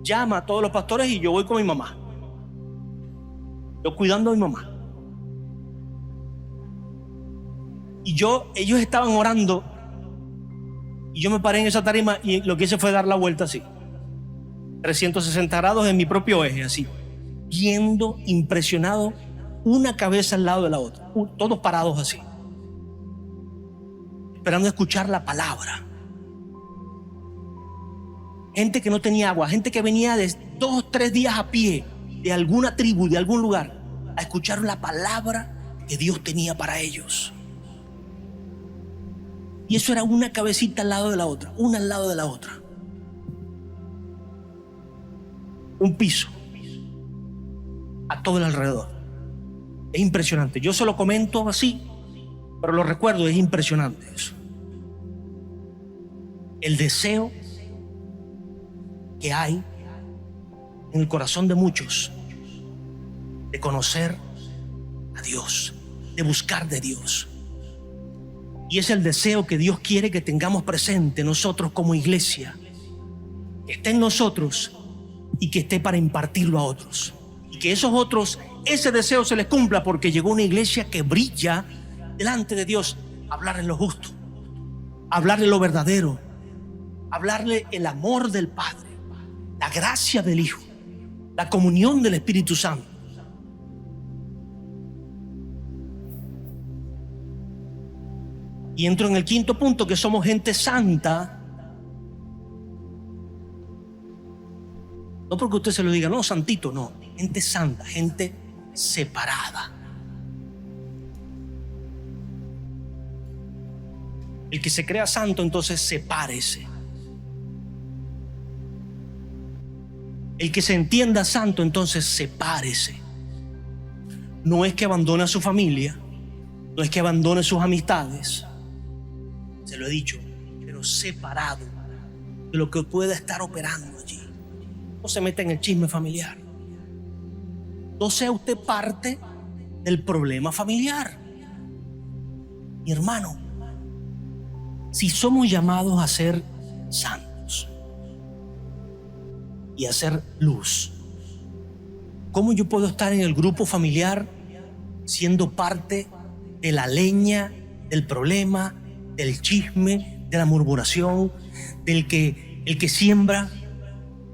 llama a todos los pastores y yo voy con mi mamá. Yo cuidando a mi mamá. Y ellos estaban orando y yo me paré en esa tarima y lo que hice fue dar la vuelta así, 360 grados en mi propio eje, así, viendo impresionado una cabeza al lado de la otra, todos parados así, esperando escuchar la palabra. Gente que no tenía agua, gente que venía de 2 o 3 días a pie de alguna tribu, de algún lugar, a escuchar la palabra que Dios tenía para ellos. Y eso era una cabecita al lado de la otra, una al lado de la otra. Un piso a todo el alrededor. Es impresionante. Yo se lo comento así, pero lo recuerdo, es impresionante eso. El deseo que hay en el corazón de muchos de conocer a Dios, de buscar de Dios. Y es el deseo que Dios quiere que tengamos presente nosotros como iglesia, que esté en nosotros y que esté para impartirlo a otros. Y que esos otros, ese deseo se les cumpla, porque llegó una iglesia que brilla delante de Dios. Hablarle lo justo, hablarle lo verdadero, hablarle el amor del Padre, la gracia del Hijo, la comunión del Espíritu Santo. Y entro en el quinto punto, que somos gente santa. No porque usted se lo diga, no, santito, no. Gente santa, gente separada. El que se crea santo, entonces sepárese. El que se entienda santo, entonces sepárese. No es que abandone a su familia, no es que abandone sus amistades. Se lo he dicho, pero separado de lo que pueda estar operando allí. No se meta en el chisme familiar. No sea usted parte del problema familiar. Mi hermano, si somos llamados a ser santos y a ser luz, ¿cómo yo puedo estar en el grupo familiar siendo parte de la leña, del problema, del chisme, de la murmuración, el que siembra?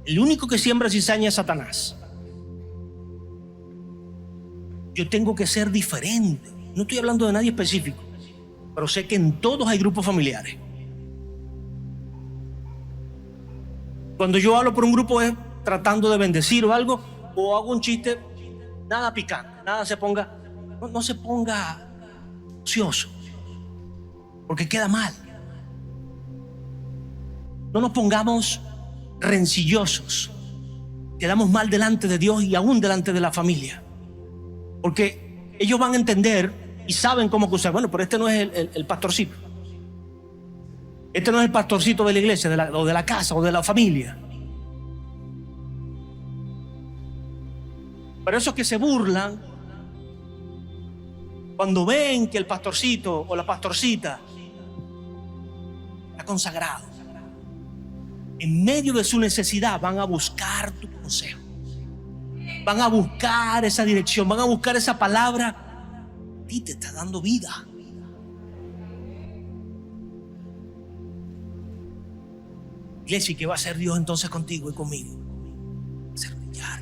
El único que siembra cizaña es Satanás. Yo tengo que ser diferente. No estoy hablando de nadie específico, pero sé que en todos hay grupos familiares. Cuando yo hablo por un grupo es tratando de bendecir o algo, o hago un chiste, nada picante, nada se ponga, no se ponga ocioso, porque queda mal. No nos pongamos rencillosos, quedamos mal delante de Dios y aún delante de la familia, porque ellos van a entender y saben cómo acusar. Bueno, pero este no es el pastorcito, este no es el pastorcito de la iglesia, o de la casa, o de la familia. Pero esos que se burlan cuando ven que el pastorcito o la pastorcita está consagrado, en medio de su necesidad van a buscar tu consejo, van a buscar esa dirección, van a buscar esa palabra y te está dando vida. Iglesia, ¿y qué va a hacer Dios entonces contigo y conmigo? Hacer brillar.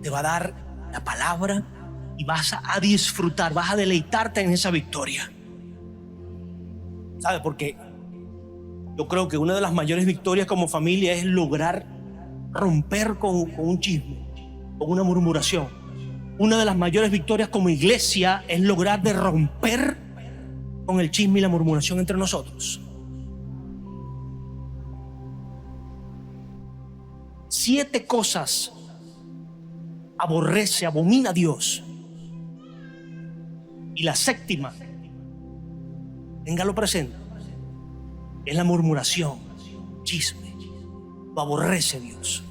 Te va a dar la palabra y vas a disfrutar, vas a deleitarte en esa victoria. ¿Sabe? Porque yo creo que una de las mayores victorias como familia es lograr romper con un chisme, con una murmuración. Una de las mayores victorias como iglesia es lograr de romper con el chisme y la murmuración entre nosotros. 7 cosas abomina Dios. Y la séptima, téngalo presente, es la murmuración, chisme. Lo aborrece Dios.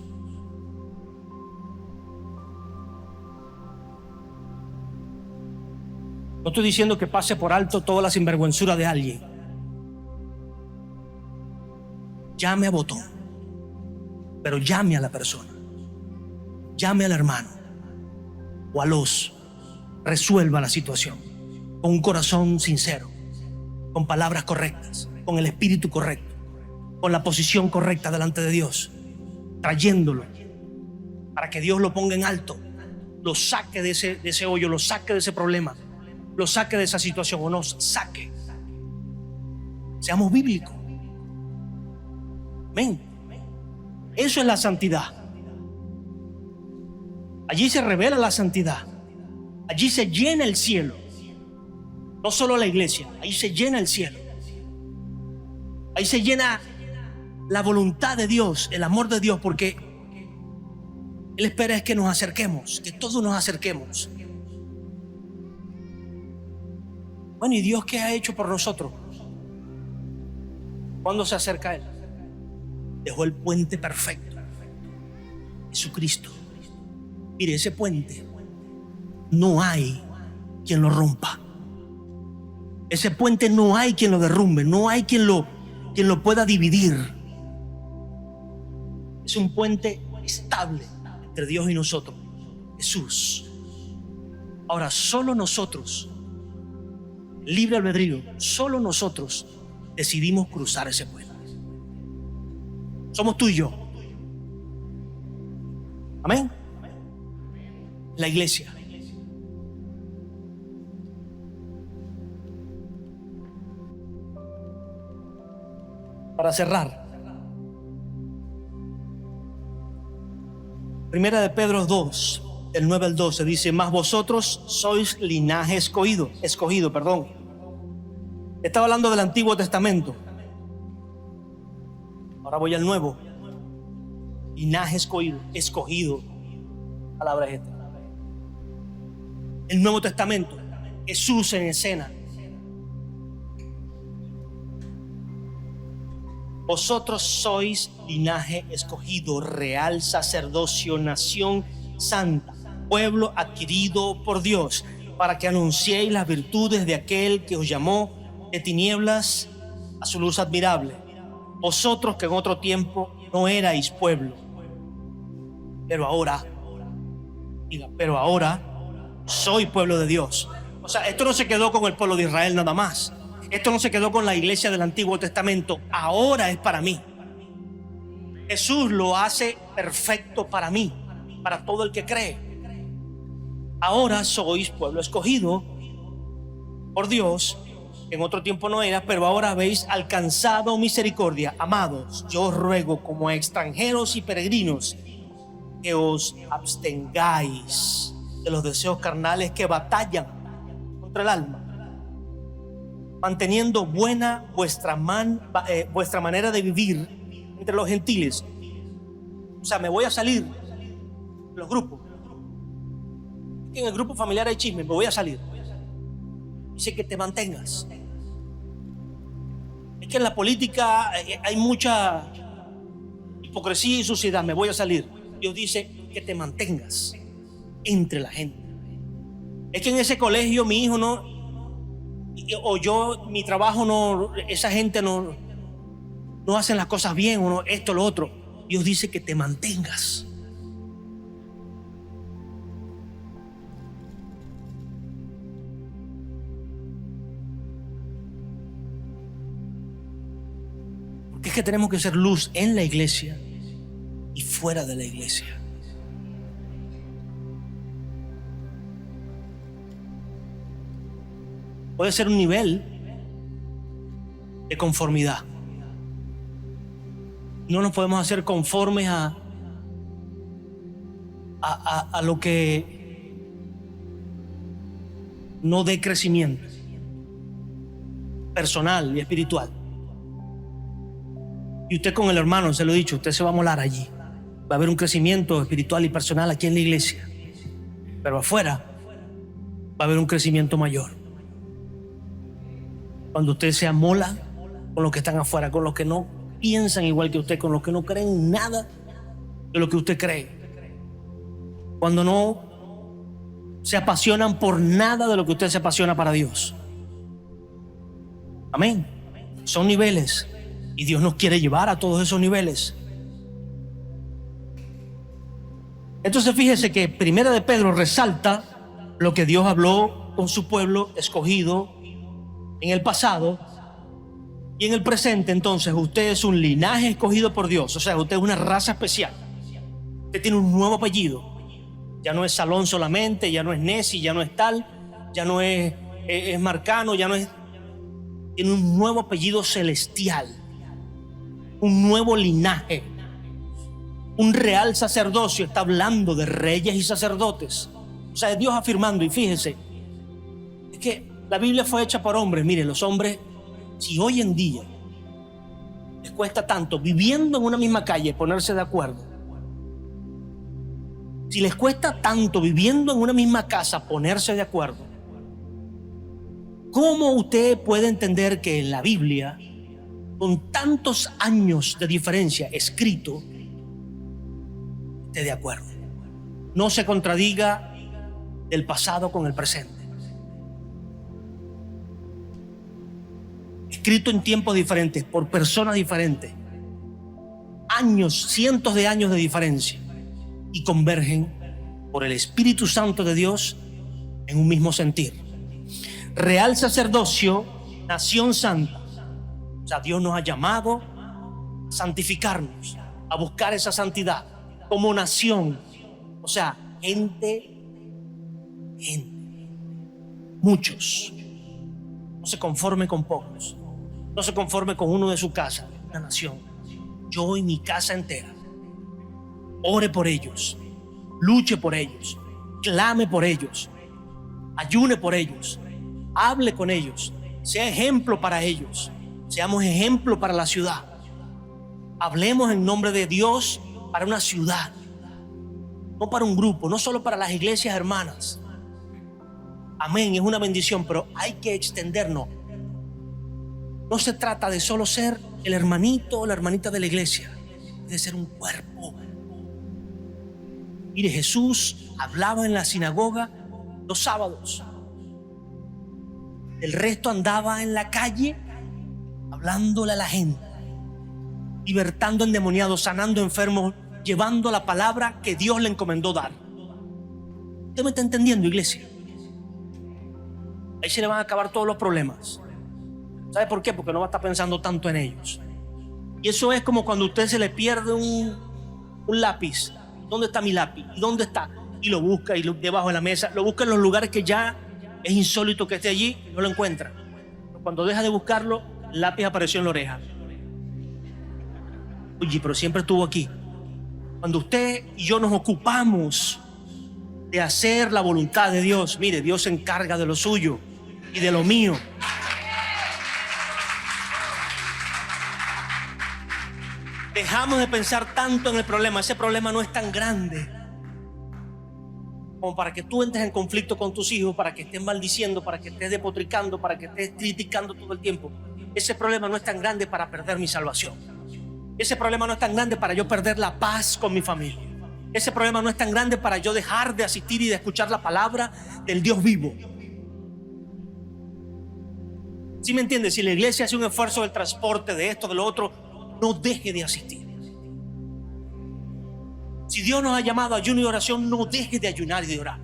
No estoy diciendo que pase por alto toda la sinvergüenzura de alguien. Llame a botón, pero llame a la persona, llame al hermano o a los, resuelva la situación con un corazón sincero, con palabras correctas, con el espíritu correcto, con la posición correcta delante de Dios, trayéndolo para que Dios lo ponga en alto, lo saque de ese hoyo, lo saque de ese problema, lo saque de esa situación, o nos saque. Seamos bíblicos. Amén. Eso es la santidad. Allí se revela la santidad. Allí se llena el cielo. No solo la iglesia, ahí se llena el cielo. Ahí se llena la voluntad de Dios, el amor de Dios, porque Él espera es que nos acerquemos, que todos nos acerquemos. Bueno, ¿y Dios qué ha hecho por nosotros? ¿Cuándo se acerca a Él? Dejó el puente perfecto, Jesucristo. Mire, ese puente no hay quien lo rompa. Ese puente no hay quien lo derrumbe, no hay quien lo pueda dividir. Es un puente estable entre Dios y nosotros, Jesús. Ahora, solo nosotros, libre albedrío, solo nosotros decidimos cruzar ese puente. Somos tú y yo. Amén. La iglesia. Para cerrar, Primera de Pedro 2, del 9 al 12 dice: mas vosotros sois linaje escogido. Estaba hablando del Antiguo Testamento. Ahora voy al Nuevo. Linaje escogido. Palabra es esta. El Nuevo Testamento, Jesús en escena. Vosotros sois linaje escogido, real sacerdocio, nación santa, pueblo adquirido por Dios, para que anunciéis las virtudes de aquel que os llamó de tinieblas a su luz admirable. Vosotros que en otro tiempo no erais pueblo, pero ahora soy pueblo de Dios. O sea, esto no se quedó con el pueblo de Israel nada más. Esto no se quedó con la iglesia del Antiguo Testamento. Ahora es para mí. Jesús lo hace perfecto para mí, para todo el que cree. Ahora sois pueblo escogido por Dios. En otro tiempo no era, pero ahora habéis alcanzado misericordia. Amados, yo os ruego como a extranjeros y peregrinos que os abstengáis de los deseos carnales que batallan contra el alma, manteniendo buena vuestra manera de vivir entre los gentiles. O sea, me voy a salir de los grupos. En el grupo familiar hay chisme, me voy a salir. Dice que te mantengas. Es que en la política hay mucha hipocresía y suciedad, me voy a salir. Dios dice que te mantengas entre la gente. Es que en ese colegio mi hijo no, o yo, mi trabajo no, esa gente no hacen las cosas bien, o no, esto, lo otro. Dios dice que te mantengas. Porque es que tenemos que ser luz en la iglesia y fuera de la iglesia. Puede ser un nivel de conformidad. No nos podemos hacer conformes a lo que no dé crecimiento personal y espiritual. Y usted con el hermano, se lo he dicho, usted se va a molar allí. Va a haber un crecimiento espiritual y personal aquí en la iglesia, pero afuera va a haber un crecimiento mayor. Cuando usted se amola con los que están afuera, con los que no piensan igual que usted, con los que no creen nada de lo que usted cree, cuando no se apasionan por nada de lo que usted se apasiona para Dios. Amén. Son niveles y Dios nos quiere llevar a todos esos niveles. Entonces fíjese que Primera de Pedro resalta lo que Dios habló con su pueblo escogido en el pasado y en el presente. Entonces usted es un linaje escogido por Dios. O sea, usted es una raza especial. Usted tiene un nuevo apellido. Ya no es Salón solamente, ya no es Nessi, ya no es tal, ya no es Marcano, ya no es... Tiene un nuevo apellido celestial, un nuevo linaje, un real sacerdocio, está hablando de reyes y sacerdotes. O sea, es Dios afirmando. Y fíjese, es que la Biblia fue hecha por hombres. Mire, los hombres, si hoy en día les cuesta tanto, viviendo en una misma calle, ponerse de acuerdo, si les cuesta tanto, viviendo en una misma casa, ponerse de acuerdo, ¿cómo usted puede entender que en la Biblia, con tantos años de diferencia escrito, esté de acuerdo? No se contradiga del pasado con el presente. Escrito en tiempos diferentes, por personas diferentes, años, cientos de años de diferencia, y convergen por el Espíritu Santo de Dios en un mismo sentir. Real sacerdocio, nación santa. O sea, Dios nos ha llamado a santificarnos, a buscar esa santidad como nación. O sea, gente, muchos. No se conforme con pocos. No se conforme con uno de su casa, una nación. Yo y mi casa entera. Ore por ellos, luche por ellos, clame por ellos, ayune por ellos, hable con ellos, sea ejemplo para ellos, seamos ejemplo para la ciudad. Hablemos en nombre de Dios para una ciudad, no para un grupo, no solo para las iglesias hermanas. Amén, es una bendición, pero hay que extendernos. No se trata de solo ser el hermanito o la hermanita de la iglesia, es de ser un cuerpo. Mire, Jesús hablaba en la sinagoga los sábados. El resto andaba en la calle hablándole a la gente, libertando endemoniados, sanando enfermos, llevando la palabra que Dios le encomendó dar. ¿Usted me está entendiendo, iglesia? Ahí se le van a acabar todos los problemas. ¿Sabe por qué? Porque no va a estar pensando tanto en ellos. Y eso es como cuando a usted se le pierde un lápiz. ¿Dónde está mi lápiz? ¿Y dónde está? Y lo busca y debajo de la mesa. Lo busca en los lugares que ya es insólito que esté allí y no lo encuentra. Pero cuando deja de buscarlo, el lápiz apareció en la oreja. Oye, pero siempre estuvo aquí. Cuando usted y yo nos ocupamos de hacer la voluntad de Dios, mire, Dios se encarga de lo suyo y de lo mío. Dejamos de pensar tanto en el problema. Ese problema no es tan grande como para que tú entres en conflicto con tus hijos, para que estés maldiciendo, para que estés despotricando, para que estés criticando todo el tiempo. Ese problema no es tan grande para perder mi salvación. Ese problema no es tan grande para yo perder la paz con mi familia. Ese problema no es tan grande para yo dejar de asistir y de escuchar la palabra del Dios vivo. ¿Sí me entiendes? Si la iglesia hace un esfuerzo del transporte, de esto, de lo otro, no deje de asistir. Si Dios nos ha llamado a ayuno y oración, no deje de ayunar y de orar.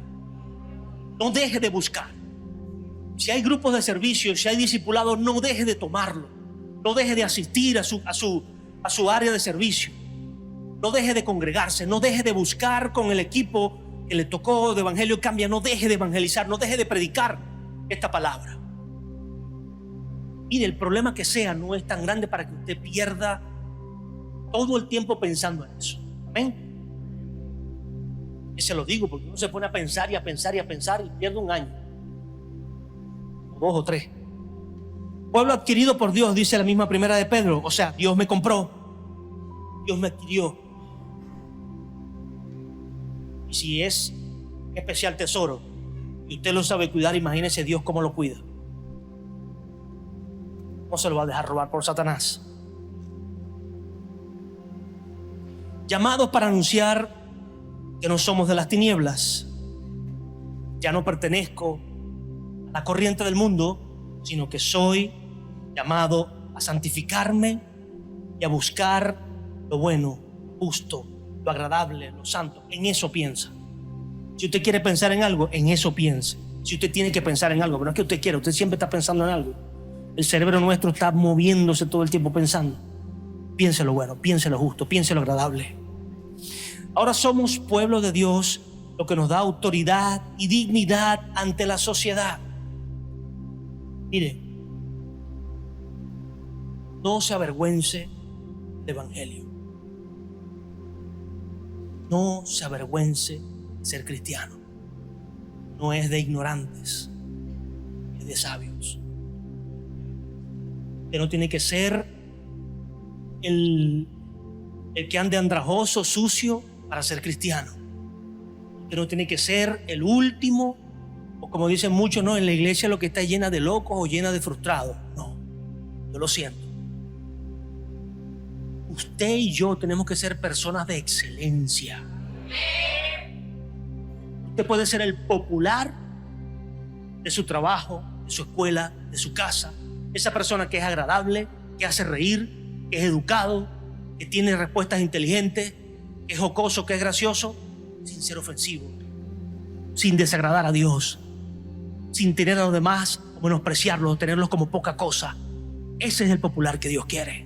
No deje de buscar. Si hay grupos de servicio, si hay discipulados, no deje de tomarlo. No deje de asistir a su área de servicio. No deje de congregarse. No deje de buscar con el equipo que le tocó de Evangelio Cambia. No deje de evangelizar. No deje de predicar esta palabra. Mire, el problema que sea no es tan grande para que usted pierda todo el tiempo pensando en eso. Amén. Y se lo digo porque uno se pone a pensar y a pensar y a pensar y pierde un año, o 2 o 3. Pueblo adquirido por Dios, dice la misma primera de Pedro. O sea, Dios me compró, Dios me adquirió. Y si es especial tesoro y usted lo sabe cuidar, imagínese Dios cómo lo cuida. No se lo va a dejar robar por Satanás. Llamados para anunciar que no somos de las tinieblas. Ya no pertenezco a la corriente del mundo, sino que soy llamado a santificarme y a buscar lo bueno, justo, lo agradable, lo santo. En eso piensa. Si usted quiere pensar en algo, en eso piense. Si usted tiene que pensar en algo, pero no es que usted quiera, usted siempre está pensando en algo. El cerebro nuestro está moviéndose todo el tiempo pensando. Piense lo bueno, piense lo justo, piense lo agradable. Ahora somos pueblo de Dios, lo que nos da autoridad y dignidad ante la sociedad. Mire, no se avergüence del Evangelio. No se avergüence de ser cristiano. No es de ignorantes, es de sabios. Usted no tiene que ser el que ande andrajoso, sucio para ser cristiano. Usted no tiene que ser el último, o como dicen muchos, no, en la iglesia lo que está llena de locos o llena de frustrados. No, yo lo siento. Usted y yo tenemos que ser personas de excelencia. Usted puede ser el popular de su trabajo, de su escuela, de su casa. Esa persona que es agradable, que hace reír, que es educado, que tiene respuestas inteligentes, que es jocoso, que es gracioso, sin ser ofensivo, sin desagradar a Dios, sin tener a los demás o menospreciarlos, tenerlos como poca cosa. Ese es el popular que Dios quiere.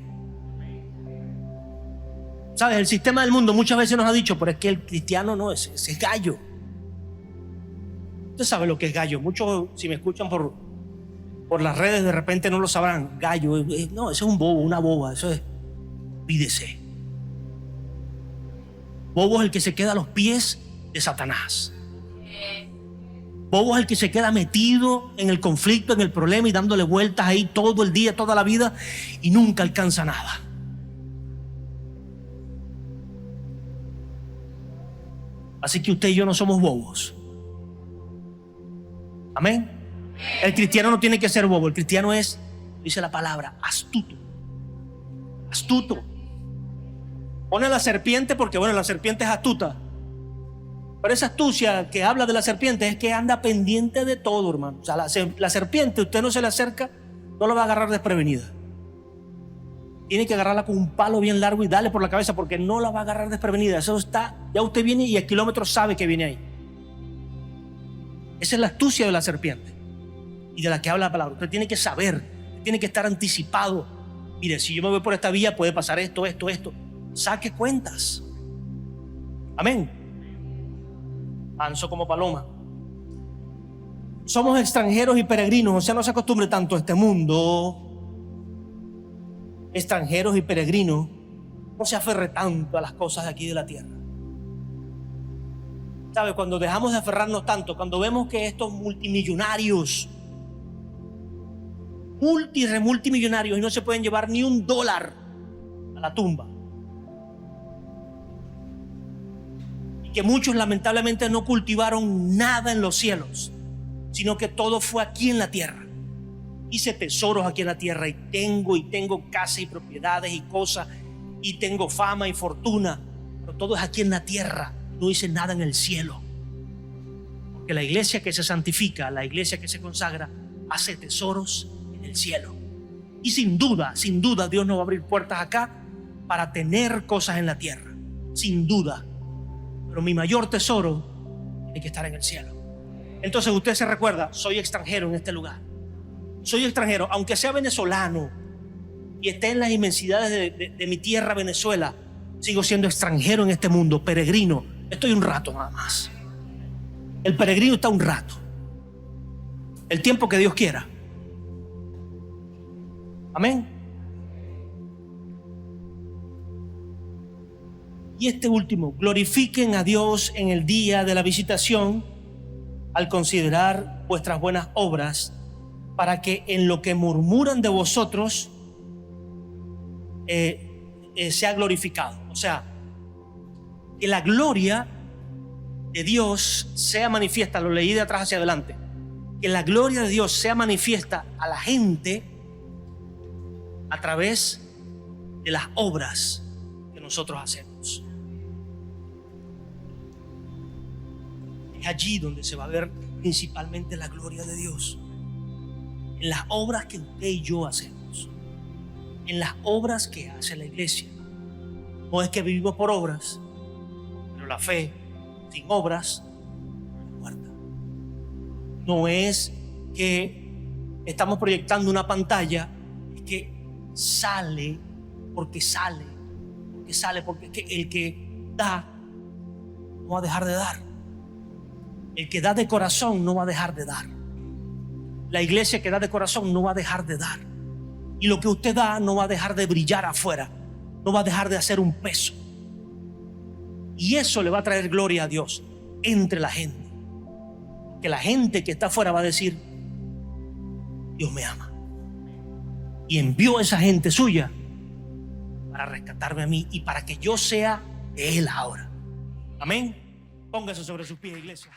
¿Sabes? El sistema del mundo muchas veces nos ha dicho, pero es que el cristiano no es, es gallo. Usted sabe lo que es gallo. Muchos, si me escuchan por las redes, de repente no lo sabrán. Gallo, no, eso es un bobo, una boba. Eso es, pídese. Bobo es el que se queda a los pies de Satanás. Bobo es el que se queda metido en el conflicto, en el problema y dándole vueltas ahí todo el día, toda la vida y nunca alcanza nada. Así que usted y yo no somos bobos. Amén. El cristiano no tiene que ser bobo. El cristiano es, dice la palabra, astuto. Astuto. Pone a la serpiente porque, bueno, la serpiente es astuta. Pero esa astucia que habla de la serpiente es que anda pendiente de todo, hermano. O sea, la serpiente, usted no se le acerca, no la va a agarrar desprevenida. Tiene que agarrarla con un palo bien largo y darle por la cabeza porque no la va a agarrar desprevenida. Eso está, ya usted viene y a kilómetros sabe que viene ahí. Esa es la astucia de la serpiente y de la que habla la palabra. Usted tiene que saber, tiene que estar anticipado. Mire, si yo me voy por esta vía puede pasar esto. Saque cuentas. Amén. Manso como paloma. Somos extranjeros y peregrinos, o sea, no se acostumbre tanto a este mundo. Extranjeros y peregrinos, no se aferre tanto a las cosas de aquí de la tierra. ¿Sabe? Cuando dejamos de aferrarnos tanto, cuando vemos que estos multimillonarios, multimillonarios, y no se pueden llevar ni $1 a la tumba, y que muchos lamentablemente no cultivaron nada en los cielos, sino que todo fue aquí en la tierra. Hice tesoros aquí en la tierra y tengo casa y propiedades y cosas y tengo fama y fortuna, pero todo es aquí en la tierra. No hice nada en el cielo, porque la iglesia que se santifica, la iglesia que se consagra, hace tesoros en el cielo. Y sin duda Dios nos va a abrir puertas acá para tener cosas en la tierra, sin duda, pero mi mayor tesoro tiene que estar en el cielo. Entonces usted se recuerda, soy extranjero en este lugar. Soy extranjero, aunque sea venezolano y esté en las inmensidades de mi tierra, Venezuela, sigo siendo extranjero en este mundo, peregrino. Estoy un rato nada más. El peregrino está un rato, el tiempo que Dios quiera. Amén. Y este último, glorifiquen a Dios en el día de la visitación al considerar vuestras buenas obras, para que en lo que murmuran de vosotros sea glorificado. O sea, que la gloria de Dios sea manifiesta. Lo leí de atrás hacia adelante. Que la gloria de Dios sea manifiesta a la gente a través de las obras que nosotros hacemos. Es allí donde se va a ver principalmente la gloria de Dios. En las obras que usted y yo hacemos, en las obras que hace la iglesia. No es que vivimos por obras, pero la fe sin obras es muerta. No es que estamos proyectando una pantalla, es que sale, porque es que el que da no va a dejar de dar. El que da de corazón no va a dejar de dar. La iglesia que da de corazón no va a dejar de dar. Y lo que usted da no va a dejar de brillar afuera. No va a dejar de hacer un peso. Y eso le va a traer gloria a Dios entre la gente. Que la gente que está afuera va a decir: Dios me ama. Y envió a esa gente suya para rescatarme a mí y para que yo sea de Él ahora. Amén. Póngase sobre sus pies, iglesia.